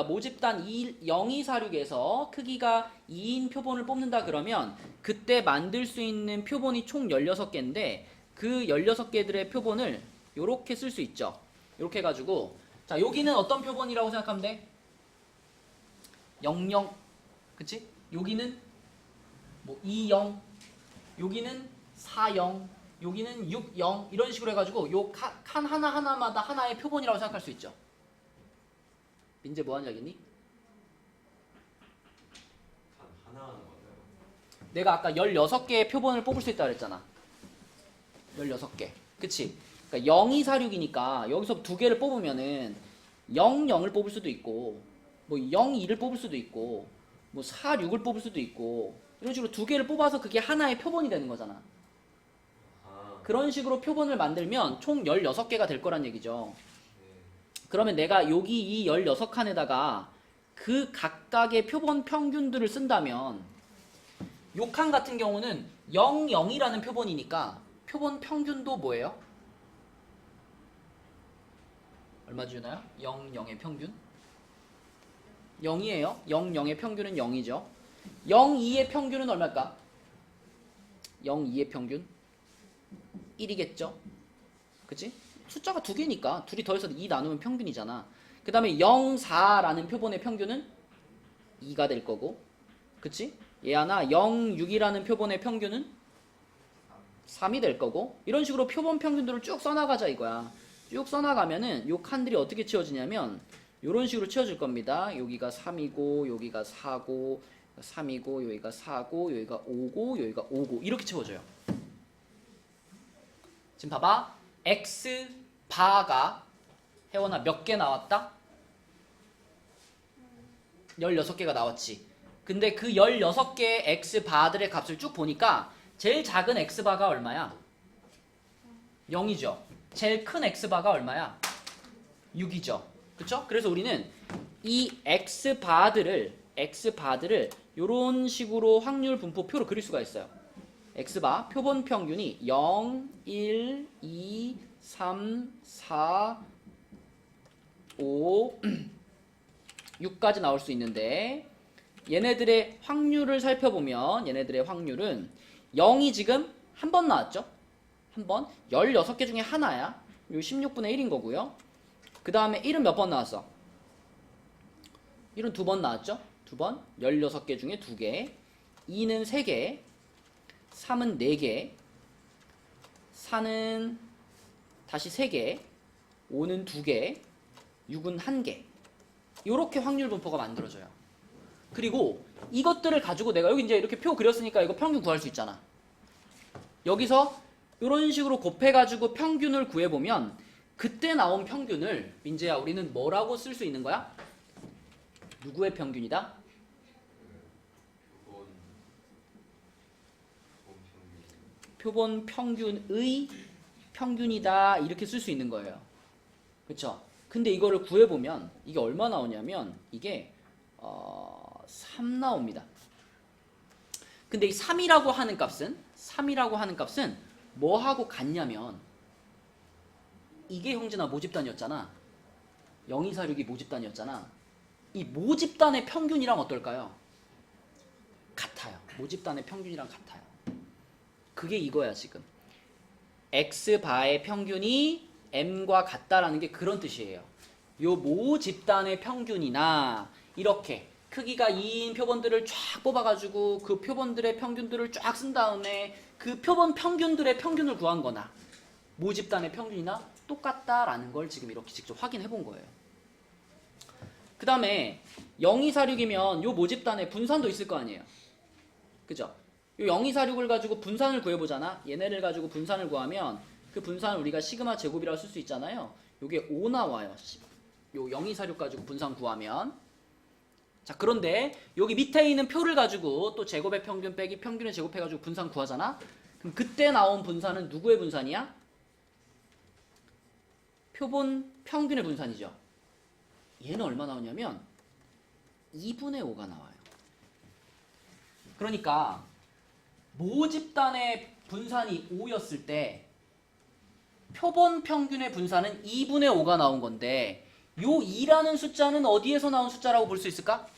모집단 0246에서 크기가 2인 표본을 뽑는다 그러면 그때 만들 수 있는 표본이 총 16개인데 그 16개들의 표본을 요렇게 쓸 수 있죠. 요렇게 해가지고 자, 여기는 어떤 표본이라고 생각하면 돼? 00, 그치? 여기는 뭐 20, 여기는 40, 여기는 60 이런 식으로 해가지고 요 칸 하나하나마다 하나의 표본이라고 생각할 수 있죠. 민재 뭐 하는지 알겠니? 하나 하는 건가요? 내가 아까 16개의 표본을 뽑을 수 있다 그랬잖아. 16개. 그치? 그러니까 0246이니까 여기서 2개를 뽑으면은 00을 뽑을 수도 있고 뭐 02를 뽑을 수도 있고 뭐 46을 뽑을 수도 있고 이런 식으로 2개를 뽑아서 그게 하나의 표본이 되는 거잖아. 그런 식으로 표본을 만들면 총 16개가 될 거란 얘기죠. 그러면 내가 여기 이 16칸에다가 그 각각의 표본 평균들을 쓴다면 요 칸 같은 경우는 0, 0이라는 표본이니까 표본 평균도 뭐예요? 얼마 주나요? 0, 0의 평균? 0이에요. 0, 0의 평균은 0이죠. 0, 2의 평균은 얼마일까? 0, 2의 평균? 1이겠죠? 그치? 숫자가 두 개니까 둘이 더해서 2 나누면 평균이잖아. 그 다음에 0, 4라는 표본의 평균은 2가 될 거고, 그치? 얘 하나 0, 6이라는 표본의 평균은 3이 될 거고, 이런 식으로 표본 평균들을 쭉 써나가자 이거야. 쭉 써나가면은 요 칸들이 어떻게 채워지냐면 요런 식으로 채워질 겁니다. 여기가 3이고 여기가 4고 3이고 여기가 4고 여기가 5고 여기가 5고 이렇게 채워져요. 지금 봐봐. X 바가 혜원아 몇 개 나왔다? 16개가 나왔지. 근데 그 16개의 X 바들의 값을 쭉 보니까 제일 작은 X 바가 얼마야? 0이죠. 제일 큰 X 바가 얼마야? 6이죠. 그쵸? 그래서 우리는 이 X 바들을 요런 식으로 확률 분포표로 그릴 수가 있어요. X바 표본 평균이 0, 1, 2, 3, 4, 5, 6까지 나올 수 있는데 얘네들의 확률을 살펴보면 얘네들의 확률은 0이 지금 한 번 나왔죠? 한 번. 16개 중에 하나야. 요 16분의 1인 거고요. 그 다음에 1은 몇 번 나왔어? 1은 두 번 나왔죠? 두 번. 16개 중에 2개. 2는 3개. 3은 4개. 4는 다시 3개. 5는 2개. 6은 1개. 요렇게 확률 분포가 만들어져요. 그리고 이것들을 가지고 내가 여기 이제 이렇게 표 그렸으니까 이거 평균 구할 수 있잖아. 여기서 이런 식으로 곱해가지고 평균을 구해보면 그때 나온 평균을 민재야 우리는 뭐라고 쓸 수 있는 거야? 누구의 평균이다? 표본 평균의 평균이다 이렇게 쓸 수 있는 거예요. 그쵸? 근데 이거를 구해보면 이게 얼마 나오냐면 이게 3 나옵니다. 근데 이 3이라고 하는 값은 뭐하고 같냐면 이게 형진아 모집단이었잖아. 0246이 모집단이었잖아. 이 모집단의 평균이랑 어떨까요? 같아요. 모집단의 평균이랑 같아요. 그게 이거야 지금. X바의 평균이 M과 같다라는 게 그런 뜻이에요. 요 모집단의 평균이나 이렇게 크기가 2인 표본들을 쫙 뽑아가지고 그 표본들의 평균들을 쫙 쓴 다음에 그 표본 평균들의 평균을 구한 거나 모집단의 평균이나 똑같다라는 걸 지금 이렇게 직접 확인해 본 거예요. 그 다음에 0246이면 요 모집단에 분산도 있을 거 아니에요. 그죠? 요 0246을 가지고 분산을 구해보잖아. 얘네를 가지고 분산을 구하면 그 분산을 우리가 시그마 제곱이라고 쓸 수 있잖아요. 요게 5 나와요. 요 0246 가지고 분산 구하면. 자, 그런데 여기 밑에 있는 표를 가지고 또 제곱의 평균 빼기 평균의 제곱해가지고 분산 구하잖아. 그럼 그때 나온 분산은 누구의 분산이야? 표본 평균의 분산이죠. 얘는 얼마 나오냐면 2분의 5가 나와요. 그러니까 모집단의 분산이 5였을 때 표본 평균의 분산은 2분의 5가 나온 건데 요 2라는 숫자는 어디에서 나온 숫자라고 볼 수 있을까?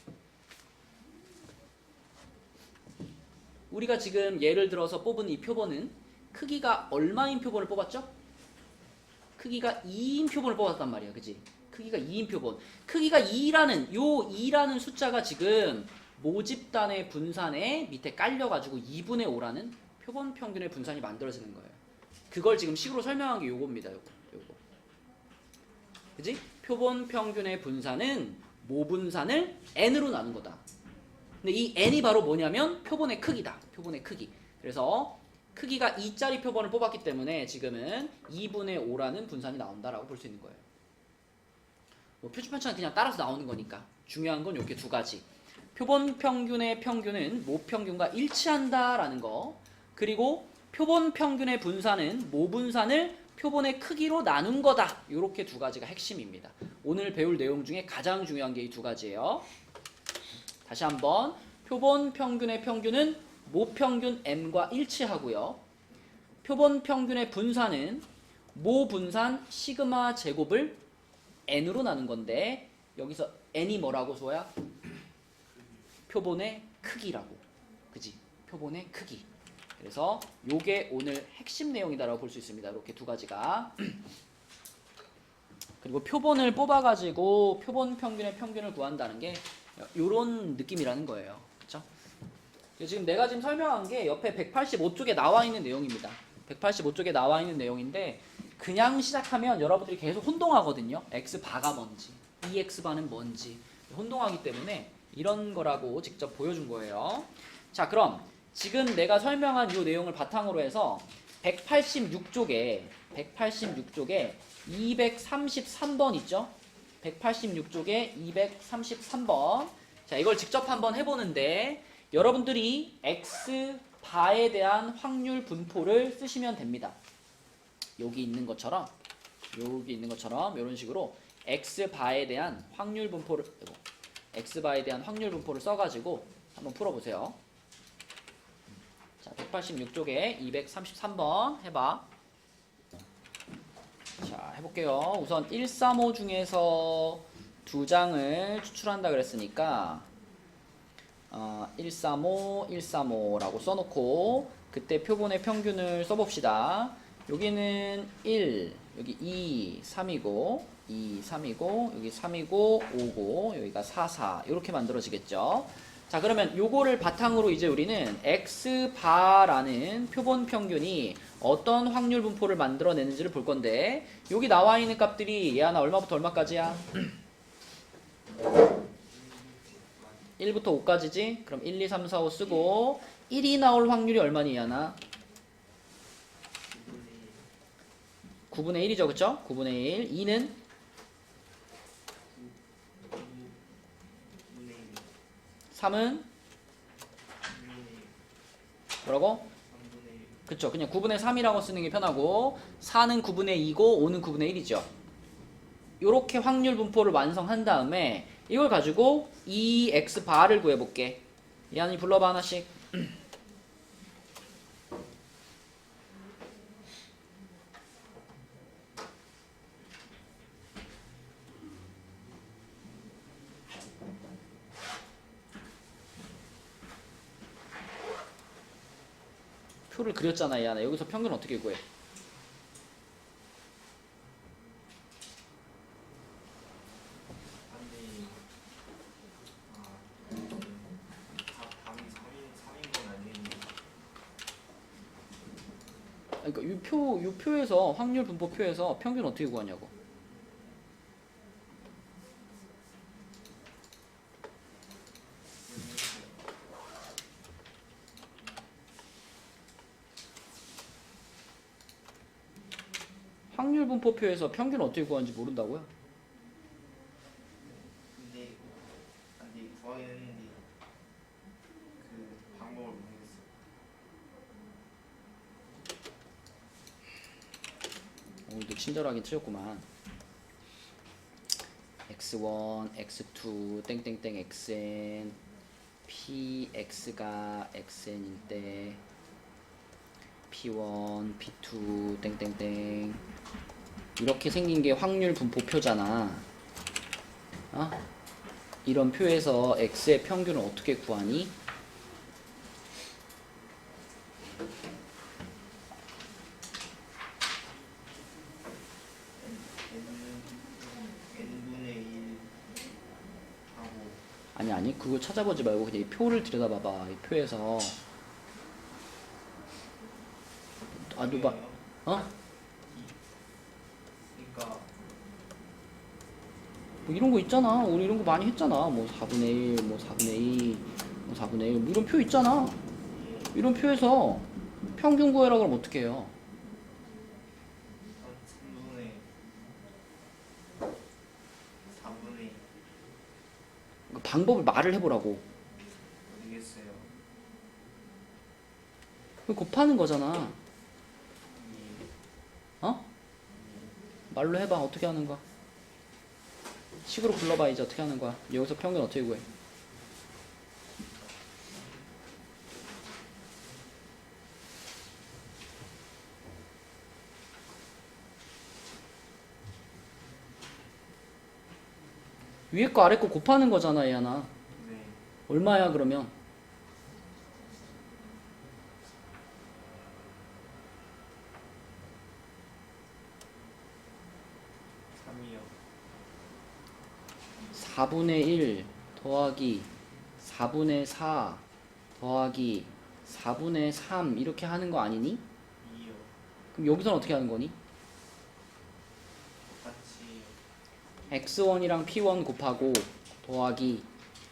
우리가 지금 예를 들어서 뽑은 이 표본은 크기가 얼마인 표본을 뽑았죠? 크기가 2인 표본을 뽑았단 말이야. 그치? 크기가 2인 표본. 크기가 2라는 숫자가 지금 모집단의 분산에 밑에 깔려가지고 2분의 5라는 표본 평균의 분산이 만들어지는 거예요. 그걸 지금 식으로 설명한 게 요겁니다. 요거. 그치? 표본 평균의 분산은 모분산을 n으로 나눈 거다. 근데 이 n이 바로 뭐냐면 표본의 크기다. 표본의 크기. 그래서 크기가 2짜리 표본을 뽑았기 때문에 지금은 2분의 5라는 분산이 나온다라고 볼 수 있는 거예요. 뭐 표준편차는 그냥 따라서 나오는 거니까 중요한 건 이렇게 두 가지. 표본 평균의 평균은 모평균과 일치한다라는 거. 그리고 표본 평균의 분산은 모분산을 표본의 크기로 나눈 거다. 이렇게 두 가지가 핵심입니다. 오늘 배울 내용 중에 가장 중요한 게 이 두 가지예요. 다시 한번 표본 평균의 평균은 모평균 m과 일치하고요. 표본 평균의 분산은 모 분산 시그마 제곱을 n으로 나눈 건데 여기서 n이 뭐라고 소야? 표본의 크기라고. 그지? 표본의 크기. 그래서 요게 오늘 핵심 내용이다라고 볼 수 있습니다. 이렇게 두 가지가. 그리고 표본을 뽑아가지고 표본 평균의 평균을 구한다는 게 요런 느낌이라는 거예요. 그쵸? 지금 내가 지금 설명한 게 옆에 185쪽에 나와 있는 내용입니다. 185쪽에 나와 있는 내용인데 그냥 시작하면 여러분들이 계속 혼동하거든요. x바가 뭔지, ex바는 뭔지 혼동하기 때문에 이런 거라고 직접 보여준 거예요. 자, 그럼 지금 내가 설명한 이 내용을 바탕으로 해서 186쪽에 233번 있죠? 186쪽에 233번. 자, 이걸 직접 한번 해보는데 여러분들이 x바에 대한 확률 분포를 쓰시면 됩니다. 여기 있는 것처럼 이런 식으로 x바에 대한 확률 분포를 써가지고 한번 풀어보세요. 자, 186쪽에 233번 해봐. 자, 해볼게요. 우선 135 중에서 두 장을 추출한다 그랬으니까 135, 135라고 써놓고 그때 표본의 평균을 써봅시다. 여기는 1, 여기 2, 3이고 2, 3이고 여기 3이고 5고 여기가 4, 4 이렇게 만들어지겠죠. 자, 그러면 요거를 바탕으로 이제 우리는 x바라는 표본 평균이 어떤 확률 분포를 만들어내는지를 볼 건데 여기 나와 있는 값들이 얘 하나 얼마부터 얼마까지야? 1부터 5까지지? 그럼 1, 2, 3, 4, 5 쓰고 1이 나올 확률이 얼마니 얘나? 9분의 1이죠, 그쵸? 9분의 1. 2는? 3은? 뭐라고? 그쵸, 그냥 9분의 3이라고 쓰는 게 편하고 4는 9분의 2고 5는 9분의 1이죠. 요렇게 확률 분포를 완성한 다음에 이걸 가지고 2x바를 구해볼게. 이한이 불러봐 하나씩. 표를 그렸잖아, 이한아. 여기서 평균 어떻게 구해? 그러니까 이 표에서 확률 분포 표에서 평균 어떻게 구하냐고. 확률 분포 표에서 평균 어떻게 구하는지 모른다고요? 근데 구하긴 했는데 그 방법을 모르겠어. 오늘도 친절하긴 틀렸구만. x1, x2, 땡땡땡 xn px가 xn일 때 p1, p2, 땡땡땡 이렇게 생긴 게 확률 분포표잖아. 이런 표에서 x의 평균을 어떻게 구하니? n분의 1 하고 아니 그거 찾아보지 말고 그냥 이 표를 들여다봐봐. 이 표에서 누가 그러니까 뭐 이런 거 있잖아. 우리 이런 거 많이 했잖아. 뭐 4분의 1, 뭐 4분의 2, 뭐 4분의 1, 뭐 이런 표 있잖아. 이런 표에서 평균 구해라 그러면 어떻게 해요? 3분의 4분의 그 방법을 말을 해보라고. 모르겠어요. 그 곱하는 거잖아. 말로 해봐. 어떻게 하는 거야? 식으로 불러봐. 이제 어떻게 하는 거야? 여기서 평균 어떻게 구해? 위에 거 아래 거 곱하는 거잖아, 얘나. 네. 얼마야 그러면? 3이요. 4분의 1 더하기 4분의 4 더하기 4분의 3 이렇게 하는 거 아니니? 2요. 그럼 여기서는 어떻게 하는 거니? 같이 x1이랑 p1 곱하고 더하기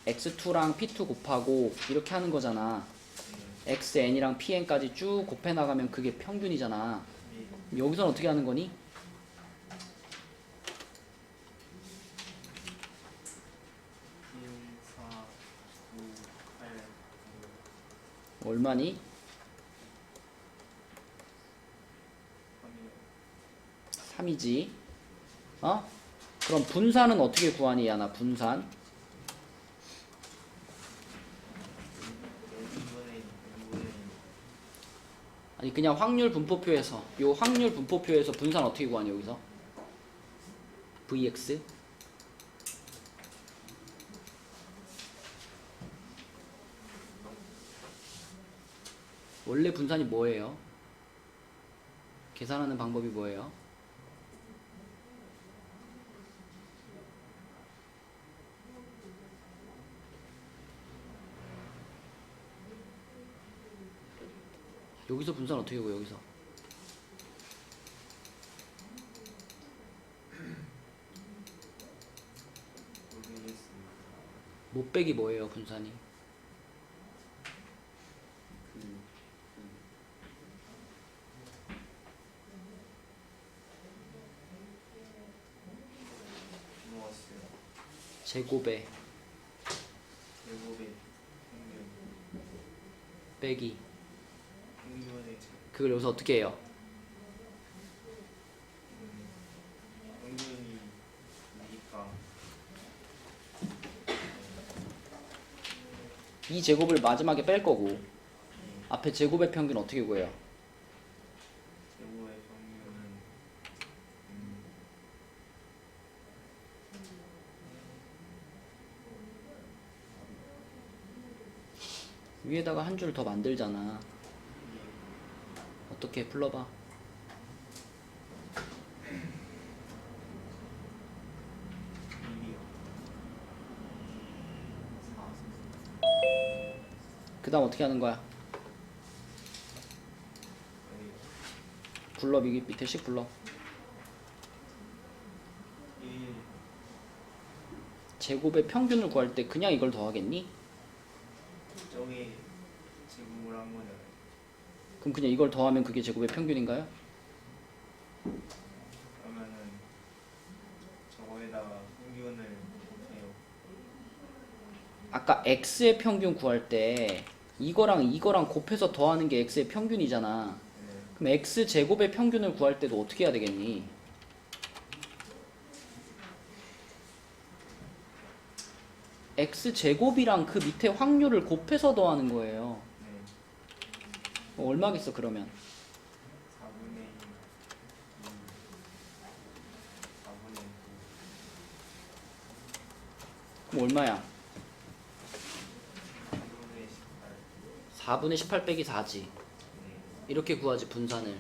x2랑 p2 곱하고 이렇게 하는 거잖아. 네. xn이랑 pn까지 쭉 곱해 나가면 그게 평균이잖아. 네. 그럼 여기서는 어떻게 하는 거니? 1, 4, 9, 8, 9, 얼마니? 3이요. 3이지. 어? 그럼 분산은 어떻게 구하니, 야나 분산? 2분의 1, 2분의 1. 아니 그냥 확률 분포표에서 요 확률 분포표에서 분산 어떻게 구하니 여기서? vx? 원래 분산이 뭐예요? 계산하는 방법이 뭐예요? 여기서 분산 어떻게 구해 여기서? 모르겠습니다. 못 빼기 뭐예요 분산이? 모았어요. 제곱에 제곱의 평균. 빼기 평균의 제곱. 그걸 여기서 어떻게 해요? 평균이 니까 이 제곱을 마지막에 뺄 거고 앞에 제곱의 평균 어떻게 구해요? 제곱의 평균은 위에다가 한 줄 더 만들잖아. 어떻게 풀러봐? 그 다음 어떻게 하는 거야? 불러 밑에 식 불러. 1, 제곱의 평균을 구할 때 그냥 이걸 더하겠니? 저기 제곱을 한 거잖아요. 그럼 그냥 이걸 더하면 그게 제곱의 평균인가요? 그러면은 저거에다가 평균을 해요. 아까 x의 평균 구할 때 이거랑 곱해서 더하는 게 x의 평균이잖아. 네. 그럼 x 제곱의 평균을 구할 때도 어떻게 해야 되겠니? x 제곱이랑 그 밑에 확률을 곱해서 더하는 거예요. 네. 얼마겠어 그러면? 4분의 1, 4분의 9, 그럼 얼마야? 4분의 18. 4분의 18 빼기 4지. 네. 이렇게 구하지 분산을.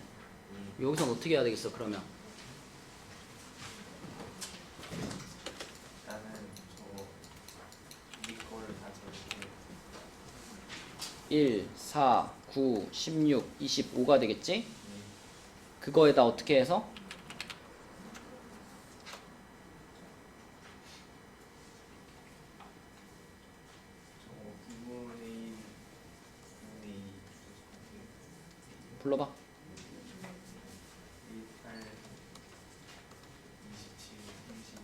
여기선 어떻게 해야 되겠어 그러면? 나는 저거 이 거를 다 적을게요. 1, 4, 9, 16, 25가 되겠지? 네. 그거에다 어떻게 해서? 저거 9분의 1, 9분의 2, 불러봐. 1, 8, 27, 32,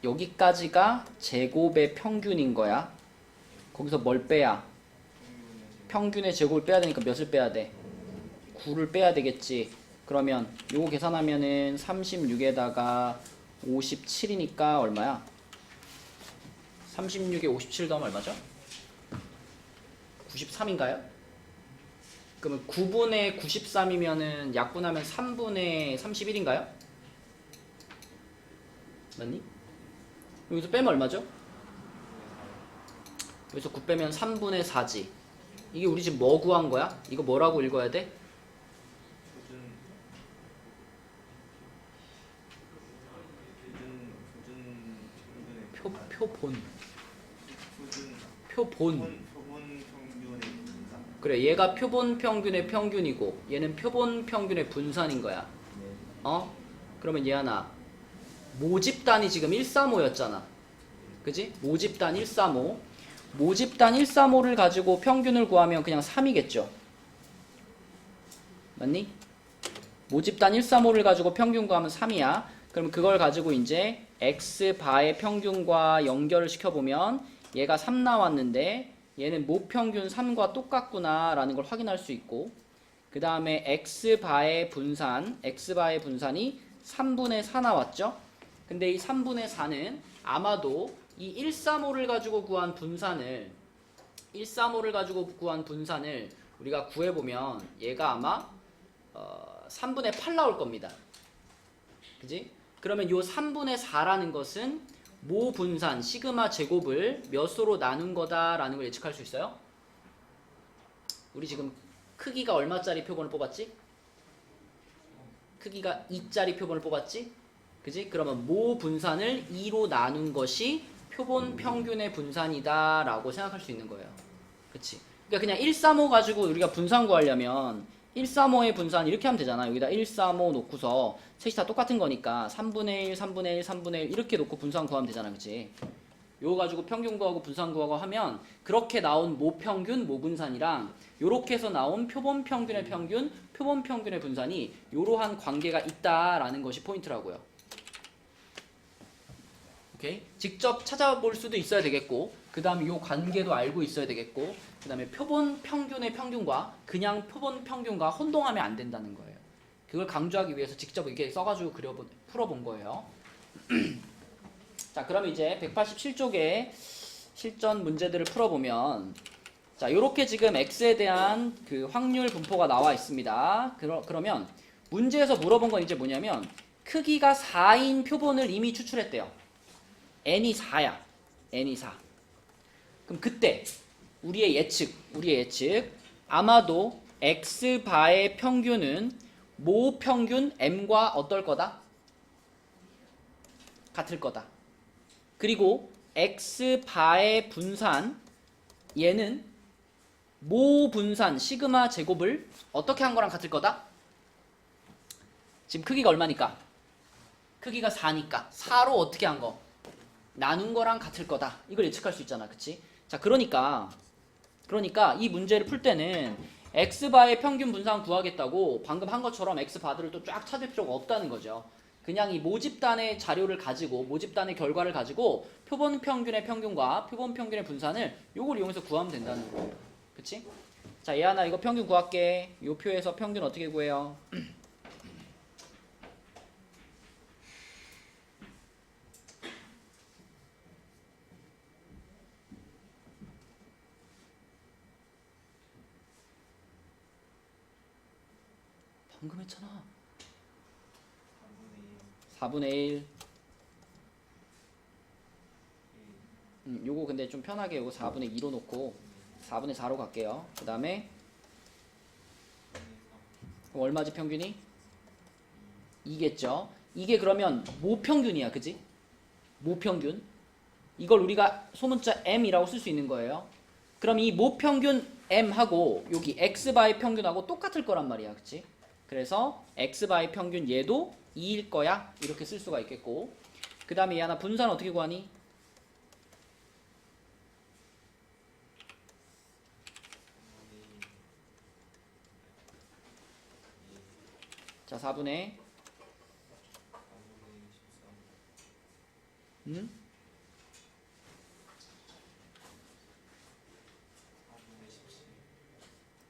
25. 여기까지가 제곱의 평균인 거야. 거기서 뭘 빼야? 평균의 제곱을 빼야 되니까 몇을 빼야 돼? 9를 빼야 되겠지. 그러면 요거 계산하면은 36에다가 57이니까 얼마야? 36에 57 더하면 얼마죠? 93인가요? 그러면 9분의 93이면은 약분하면 3분의 31인가요? 맞니? 여기서 빼면 얼마죠? 여기서 9 빼면 3분의 4지. 이게 우리 지금 뭐 구한 거야? 이거 뭐라고 읽어야 돼? 표본. 표본. 그래, 얘가 표본 평균의 평균이고 얘는 표본 평균의 분산인 거야. 그러면 얘 하나 모집단이 지금 135였잖아. 그지? 모집단 135. 모집단 135를 가지고 평균을 구하면 그냥 3이겠죠. 맞니? 모집단 135를 가지고 평균 구하면 3이야. 그럼 그걸 가지고 이제 x바의 평균과 연결을 시켜보면 얘가 3 나왔는데 얘는 모평균 3과 똑같구나 라는 걸 확인할 수 있고, 그 다음에 x바의 분산이 3분의 4 나왔죠? 근데 이 3분의 4는 아마도 이 135를 가지고 구한 분산을 우리가 구해보면 얘가 아마 3분의 8 나올 겁니다. 그지? 그러면 요 3분의 4라는 것은 모 분산 시그마 제곱을 몇으로 나눈 거다라는 걸 예측할 수 있어요? 우리 지금 크기가 얼마짜리 표본을 뽑았지? 크기가 2짜리 표본을 뽑았지? 그지? 그러면 모 분산을 2로 나눈 것이 표본 평균의 분산이다 라고 생각할 수 있는 거예요. 그치? 그러니까 그냥 135 가지고 우리가 분산 구하려면 135의 분산 이렇게 하면 되잖아. 여기다 135 놓고서 셋이 다 똑같은 거니까 3분의 1, 3분의 1, 3분의 1 이렇게 놓고 분산 구하면 되잖아. 그치? 요거 가지고 평균 구하고 분산 구하고 하면 그렇게 나온 모평균, 모분산이랑 요렇게 해서 나온 표본 평균의 평균, 표본 평균의 분산이 요러한 관계가 있다라는 것이 포인트라고요. 오케이? 직접 찾아볼 수도 있어야 되겠고, 그 다음에 요 관계도 알고 있어야 되겠고, 그 다음에 표본 평균의 평균과 그냥 표본 평균과 혼동하면 안 된다는 거예요. 그걸 강조하기 위해서 직접 이렇게 써가지고 풀어본 거예요. 자, 그럼 이제 187쪽에 실전 문제들을 풀어보면, 자, 요렇게 지금 x에 대한 그 확률 분포가 나와 있습니다. 그러면 문제에서 물어본 건 이제 뭐냐면 크기가 4인 표본을 이미 추출했대요. n이 4야. n이 4. 그럼 그때 우리의 예측 아마도 x바의 평균은 모 평균 m과 어떨 거다? 같을 거다. 그리고 x바의 분산 얘는 모 분산 시그마 제곱을 어떻게 한 거랑 같을 거다? 지금 크기가 얼마니까? 크기가 4니까 4로 어떻게 한 거? 나눈 거랑 같을 거다. 이걸 예측할 수 있잖아. 그치? 자, 그러니까 이 문제를 풀 때는 x바의 평균 분산 구하겠다고 방금 한 것처럼 x바들을 또 쫙 찾을 필요가 없다는 거죠. 그냥 이 모집단의 자료를 가지고, 모집단의 결과를 가지고 표본 평균의 평균과 표본 평균의 분산을 요걸 이용해서 구하면 된다는 거예요. 그치? 자, 얘하나 이거 평균 구할게. 요 표에서 평균 어떻게 구해요? 방금 했잖아. 4분의 1. 요거 근데 좀 편하게 요거 4분의 2로 놓고 4분의 4로 갈게요. 그 다음에 얼마지 평균이? 2겠죠. 이게 그러면 모평균이야. 그지? 모평균. 이걸 우리가 소문자 m이라고 쓸 수 있는 거예요. 그럼 이 모평균 m하고 여기 x바의 평균하고 똑같을 거란 말이야. 그치? 그래서 x바의 평균 얘도 2일 거야. 이렇게 쓸 수가 있겠고, 그 다음에 얘 하나 분산 어떻게 구하니? 자, 4분의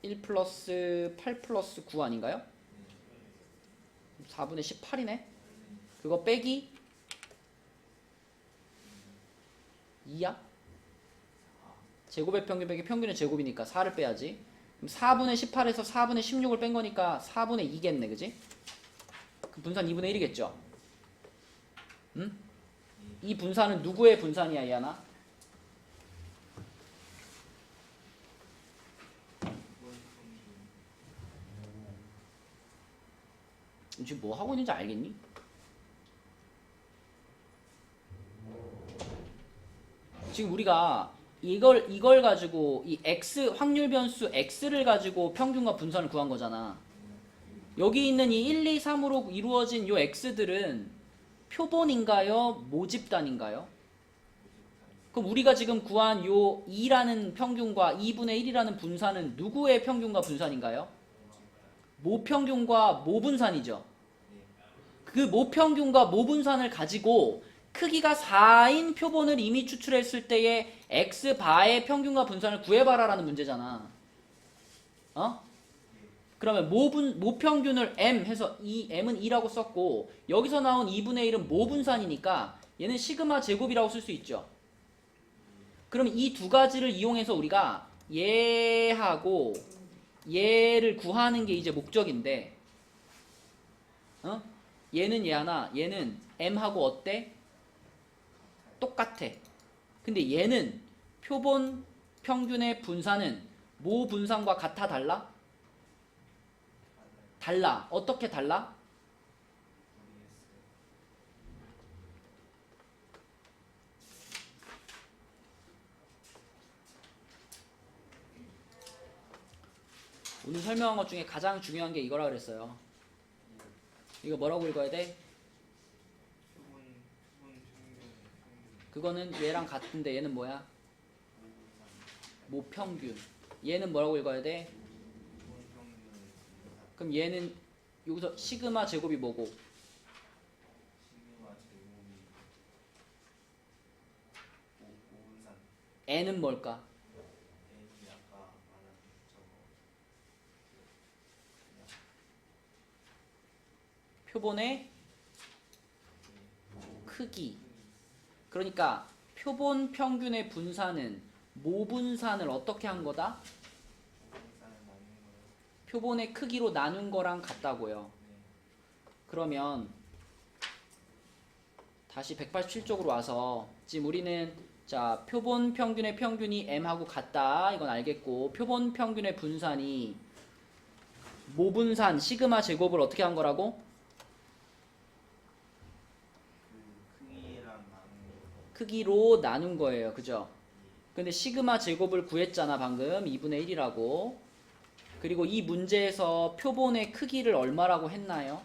1 플러스 8 플러스 9 아닌가요? 4분의 18이네. 그거 빼기 2야? 제곱의 평균 빼기 평균의 제곱이니까 4를 빼야지. 그럼 4분의 18에서 4분의 16을 뺀 거니까 4분의 2겠네. 그지? 그 분산 2분의 1이겠죠? 응? 이 분산은 누구의 분산이야, 이하나? 지금 뭐 하고 있는지 알겠니? 지금 우리가 이걸 가지고 이 x 확률 변수 x를 가지고 평균과 분산을 구한 거잖아. 여기 있는 이 1, 2, 3으로 이루어진 요 x들은 표본인가요? 모집단인가요? 그럼 우리가 지금 구한 요 2라는 평균과 2분의 1이라는 분산은 누구의 평균과 분산인가요? 모평균과 모분산이죠. 그 모평균과 모분산을 가지고 크기가 4인 표본을 이미 추출했을 때의 x바의 평균과 분산을 구해봐라라는 문제잖아. 그러면 모평균을 m 해서 이 m은 2라고 썼고 여기서 나온 2분의 1은 모분산이니까 얘는 시그마 제곱이라고 쓸 수 있죠. 그럼 이 두 가지를 이용해서 우리가 얘하고 얘를 구하는 게 이제 목적인데 얘는 얘 하나, 얘는 m하고 어때? 똑같아. 근데 얘는 표본 평균의 분산은 모 분산과 같아 달라? 달라. 어떻게 달라? 오늘 설명한 것 중에 가장 중요한 게 이거라 그랬어요. 이거 뭐라고 읽어야 돼? 그거는 얘랑 같은데 얘는 뭐야? 모평균. 얘는 뭐라고 읽어야 돼? 그럼 얘는 여기서 시그마 제곱이 뭐고? n은 뭘까? 표본의 크기. 그러니까 표본 평균의 분산은 모분산을 어떻게 한 거다? 표본의 크기로 나눈 거랑 같다고요. 그러면 다시 187쪽으로 와서 지금 우리는 자 표본 평균의 평균이 m하고 같다. 이건 알겠고 표본 평균의 분산이 모분산 시그마 제곱을 어떻게 한 거라고? 크기로 나눈 거예요. 그죠? 근데 시그마 제곱을 구했잖아 방금 2분의 1이라고. 그리고 이 문제에서 표본의 크기를 얼마라고 했나요?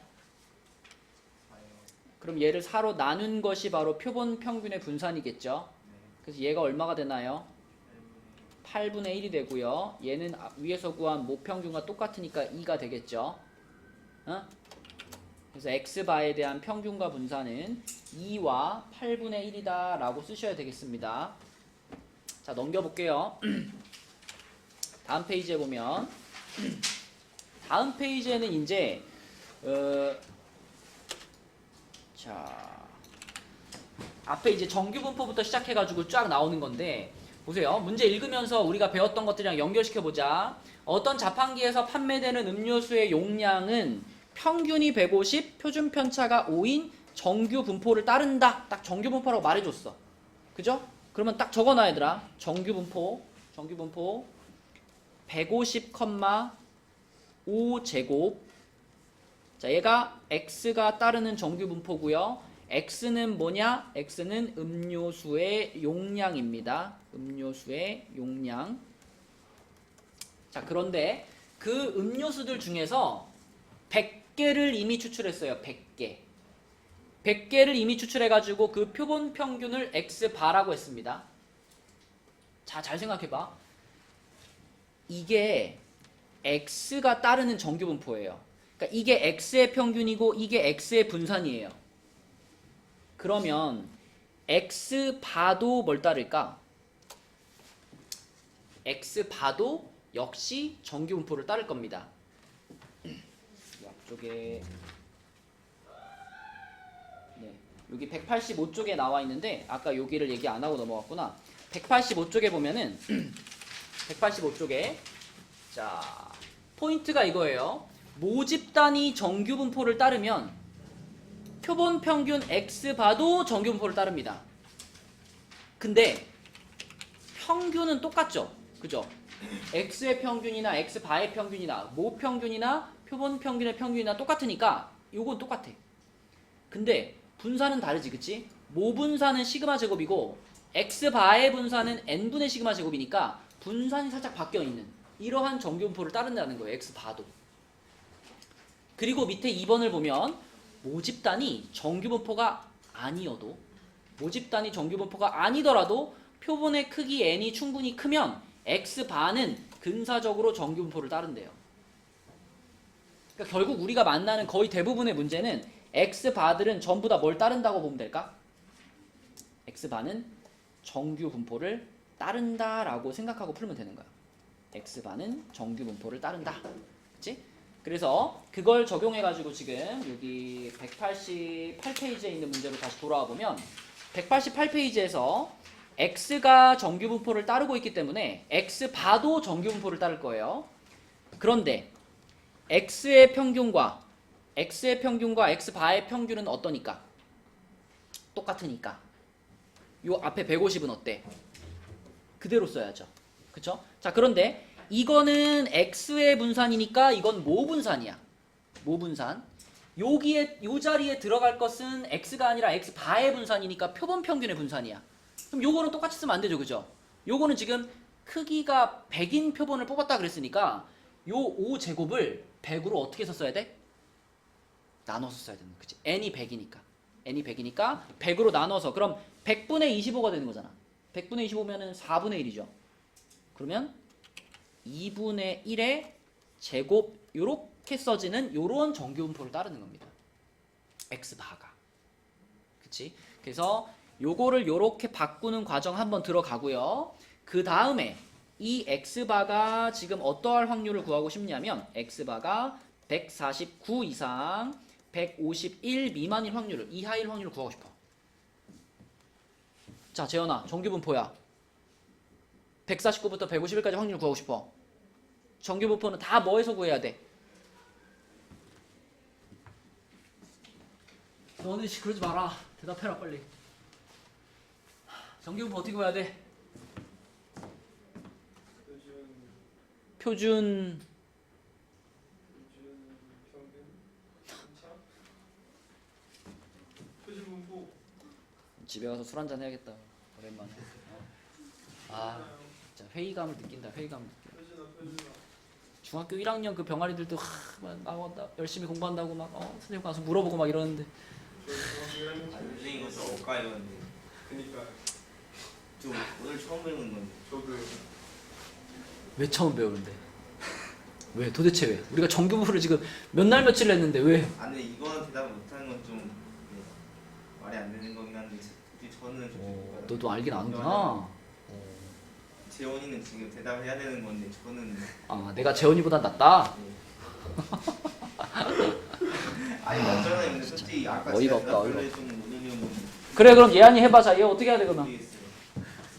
그럼 얘를 4로 나눈 것이 바로 표본 평균의 분산이겠죠? 그래서 얘가 얼마가 되나요? 8분의 1이 되고요. 얘는 위에서 구한 모평균과 똑같으니까 2가 되겠죠? 그래서 x바에 대한 평균과 분산은 2와 8분의 1이다 라고 쓰셔야 되겠습니다. 자, 넘겨볼게요. 다음 페이지에 보면 다음 페이지에는 이제 자 앞에 이제 정규분포부터 시작해가지고 쫙 나오는 건데 보세요. 문제 읽으면서 우리가 배웠던 것들이랑 연결시켜보자. 어떤 자판기에서 판매되는 음료수의 용량은 평균이 150, 표준 편차가 5인 정규 분포를 따른다. 딱 정규 분포라고 말해줬어. 그죠? 그러면 딱 적어놔 얘들아. 정규 분포 150,5제곱. 자, 얘가 x가 따르는 정규 분포고요. x는 뭐냐? x는 음료수의 용량입니다. 음료수의 용량. 자, 그런데 그 음료수들 중에서 100개를 이미 추출했어요. 100개. 100개를 이미 추출해가지고 그 표본 평균을 x바라고 했습니다. 자, 잘 생각해봐. 이게 x가 따르는 정규 분포예요. 그러니까 이게 x의 평균이고 이게 x의 분산이에요. 그러면 x바도 뭘 따를까? x바도 역시 정규 분포를 따를 겁니다. 앞쪽에 여기 185쪽에 나와 있는데 아까 여기를 얘기 안 하고 넘어갔구나. 185쪽에 보면은 185쪽에 자 포인트가 이거예요. 모집단이 정규 분포를 따르면 표본 평균 x바도 정규분포를 따릅니다. 근데 평균은 똑같죠? 그죠? x의 평균이나 x바의 평균이나 모 평균이나 표본 평균의 평균이나 똑같으니까 요건 똑같아. 근데 분산은 다르지, 그치? 모 분산은 시그마 제곱이고 x바의 분산은 n분의 시그마 제곱이니까 분산이 살짝 바뀌어있는 이러한 정규분포를 따른다는 거예요, x바도. 그리고 밑에 2번을 보면 모집단이 정규분포가 아니어도 모집단이 정규분포가 아니더라도 표본의 크기 n이 충분히 크면 x바는 근사적으로 정규분포를 따른대요. 그러니까 결국 우리가 만나는 거의 대부분의 문제는 x바들은 전부 다 뭘 따른다고 보면 될까? x바는 정규분포를 따른다라고 생각하고 풀면 되는 거야. x바는 정규분포를 따른다. 그치? 그래서 그걸 적용해가지고 지금 여기 188페이지에 있는 문제로 다시 돌아와 보면 188페이지에서 x가 정규분포를 따르고 있기 때문에 x바도 정규분포를 따를 거예요. 그런데 x의 평균과 x바의 평균은 어떠니까? 똑같으니까 요 앞에 150은 어때? 그대로 써야죠. 그쵸? 자, 그런데 이거는 x의 분산이니까 이건 모분산이야. 모분산. 여기에 요 자리에 들어갈 것은 x가 아니라 x바의 분산이니까 표본 평균의 분산이야. 그럼 요거는 똑같이 쓰면 안 되죠. 그죠? 요거는 지금 크기가 100인 표본을 뽑았다 그랬으니까 요 5제곱을 100으로 어떻게 써야 돼? 나눠서 써야 되는 거지. n이 100이니까. n이 100이니까 100으로 나눠서 그럼 100분의 25가 되는 거잖아. 100분의 25면은 4분의 1이죠. 그러면 2분의 1의 제곱 요렇게 써지는 요런 정규분포를 따르는 겁니다. x바가. 그치? 그래서 요거를 요렇게 바꾸는 과정 한번 들어가고요. 그 다음에 이 x바가 지금 어떠할 확률을 구하고 싶냐면 x바가 149 이상 151 미만일 확률을 이하일 확률을 구하고 싶어. 자, 재현아, 정규분포야. 149부터 151까지 확률 구하고 싶어. 정규분포는 다 뭐에서 구해야 돼? 너는 그러지 마라. 대답해라 빨리. 정규분포 어떻게 구해야 돼? 표준 표준분포. 집에 가서 술 한잔 해야겠다. 오랜만에. 아, 진짜 회의감을 느낀다. 회의감을 느낀다. 중학교 1학년 그 병아리들도 나 열심히 공부한다고 막 선생님 가서 물어보고 막 이러는데 선생님 이거 좀 엇가요. 근데 그니까 좀 오늘 처음 배우는 건데. 저도 왜 처음 배우는데? 왜? 도대체 왜? 우리가 정규분포를 지금 몇 날 며칠 했는데 왜? 아 근데 이거는 대답 못하는 건 좀 말이 안 되는 거긴 한데 저는 좀 너도 알긴 아는구나. 재원이는 지금 대답해야 되는 건데 저는 아, 내가 재원이보다 낫다? 아니 맞잖아요. 근데 솔직히 아까 어이가 제가 없다, 대답을 좀 못하면 그래, 그럼 예안이 해봐. 자, 얘 어떻게 해야 돼 그러면? 모르겠어요.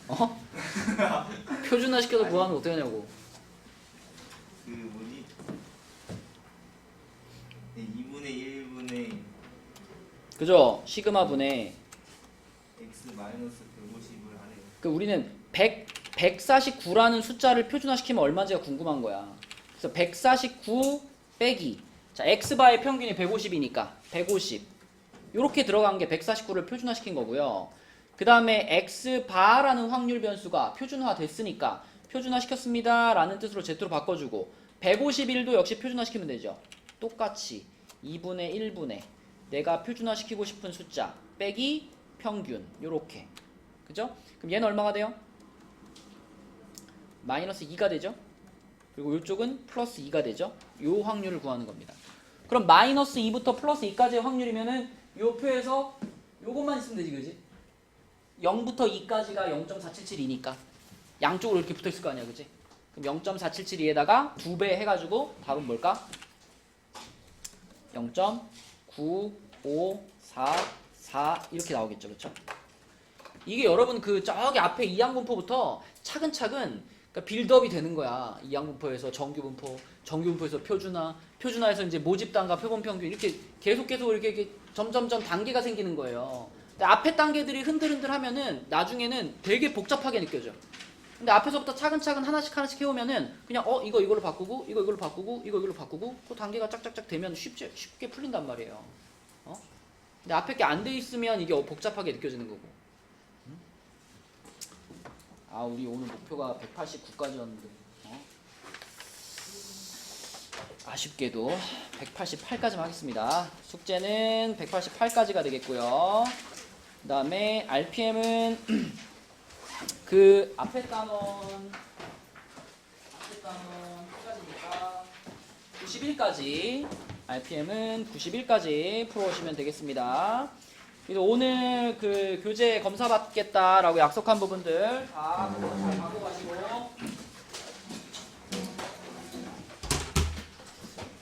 어? 표준화 시켜서 구하는 거 어떻게 하냐고. 그 뭐지? 2분의 1분의 그죠? 시그마 분의 x 마이너스 150을 하래요. 그 우리는 149라는 숫자를 표준화시키면 얼마인지가 궁금한 거야. 그래서 149 빼기 자 x바의 평균이 150이니까 150 요렇게 들어간 게 149를 표준화시킨 거고요. 그 다음에 x바라는 확률 변수가 표준화 됐으니까 표준화시켰습니다 라는 뜻으로 z로 바꿔주고 151도 역시 표준화시키면 되죠. 똑같이 2분의 1분의 내가 표준화시키고 싶은 숫자 빼기 평균 요렇게. 그죠? 그럼 얘는 얼마가 돼요? 마이너스 2가 되죠. 그리고 이쪽은 플러스 2가 되죠. 요 확률을 구하는 겁니다. 그럼 마이너스 2부터 플러스 2까지의 확률이면은 요 표에서 요것만 있으면 되지, 그지? 0부터 2까지가 0.477이니까 양쪽으로 이렇게 붙어 있을 거 아니야, 그지? 그럼 0.477에다가 2배 해가지고 답은 뭘까? 0.9544 이렇게 나오겠죠, 그렇죠? 이게 여러분 그 저기 앞에 이항분포부터 차근차근 그러니까 빌드업이 되는 거야. 이항분포에서 정규분포, 정규분포에서 표준화, 표준화에서 이제 모집단과 표본평균 이렇게 계속 이렇게 점점점 단계가 생기는 거예요. 근데 앞에 단계들이 흔들흔들하면은 나중에는 되게 복잡하게 느껴져. 근데 앞에서부터 차근차근 하나씩 해오면은 그냥 이걸로 바꾸고 이걸로 바꾸고 이걸로 바꾸고 그 단계가 짝짝짝 되면 쉽게 풀린단 말이에요. 근데 앞에 게 안 돼 있으면 이게 복잡하게 느껴지는 거고. 아, 우리 오늘 목표가 189까지였는데 아쉽게도 188까지만 하겠습니다. 숙제는 188까지가 되겠고요. 그 다음에 RPM은 그 앞에 단원 끝까지니까 91까지, RPM은 91까지 풀어오시면 되겠습니다. 그래서 오늘 그 교재 검사 받겠다라고 약속한 부분들 다 잘 갖고 가시고,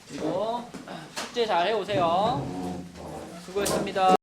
그리고 숙제 잘 해오세요. 수고했습니다.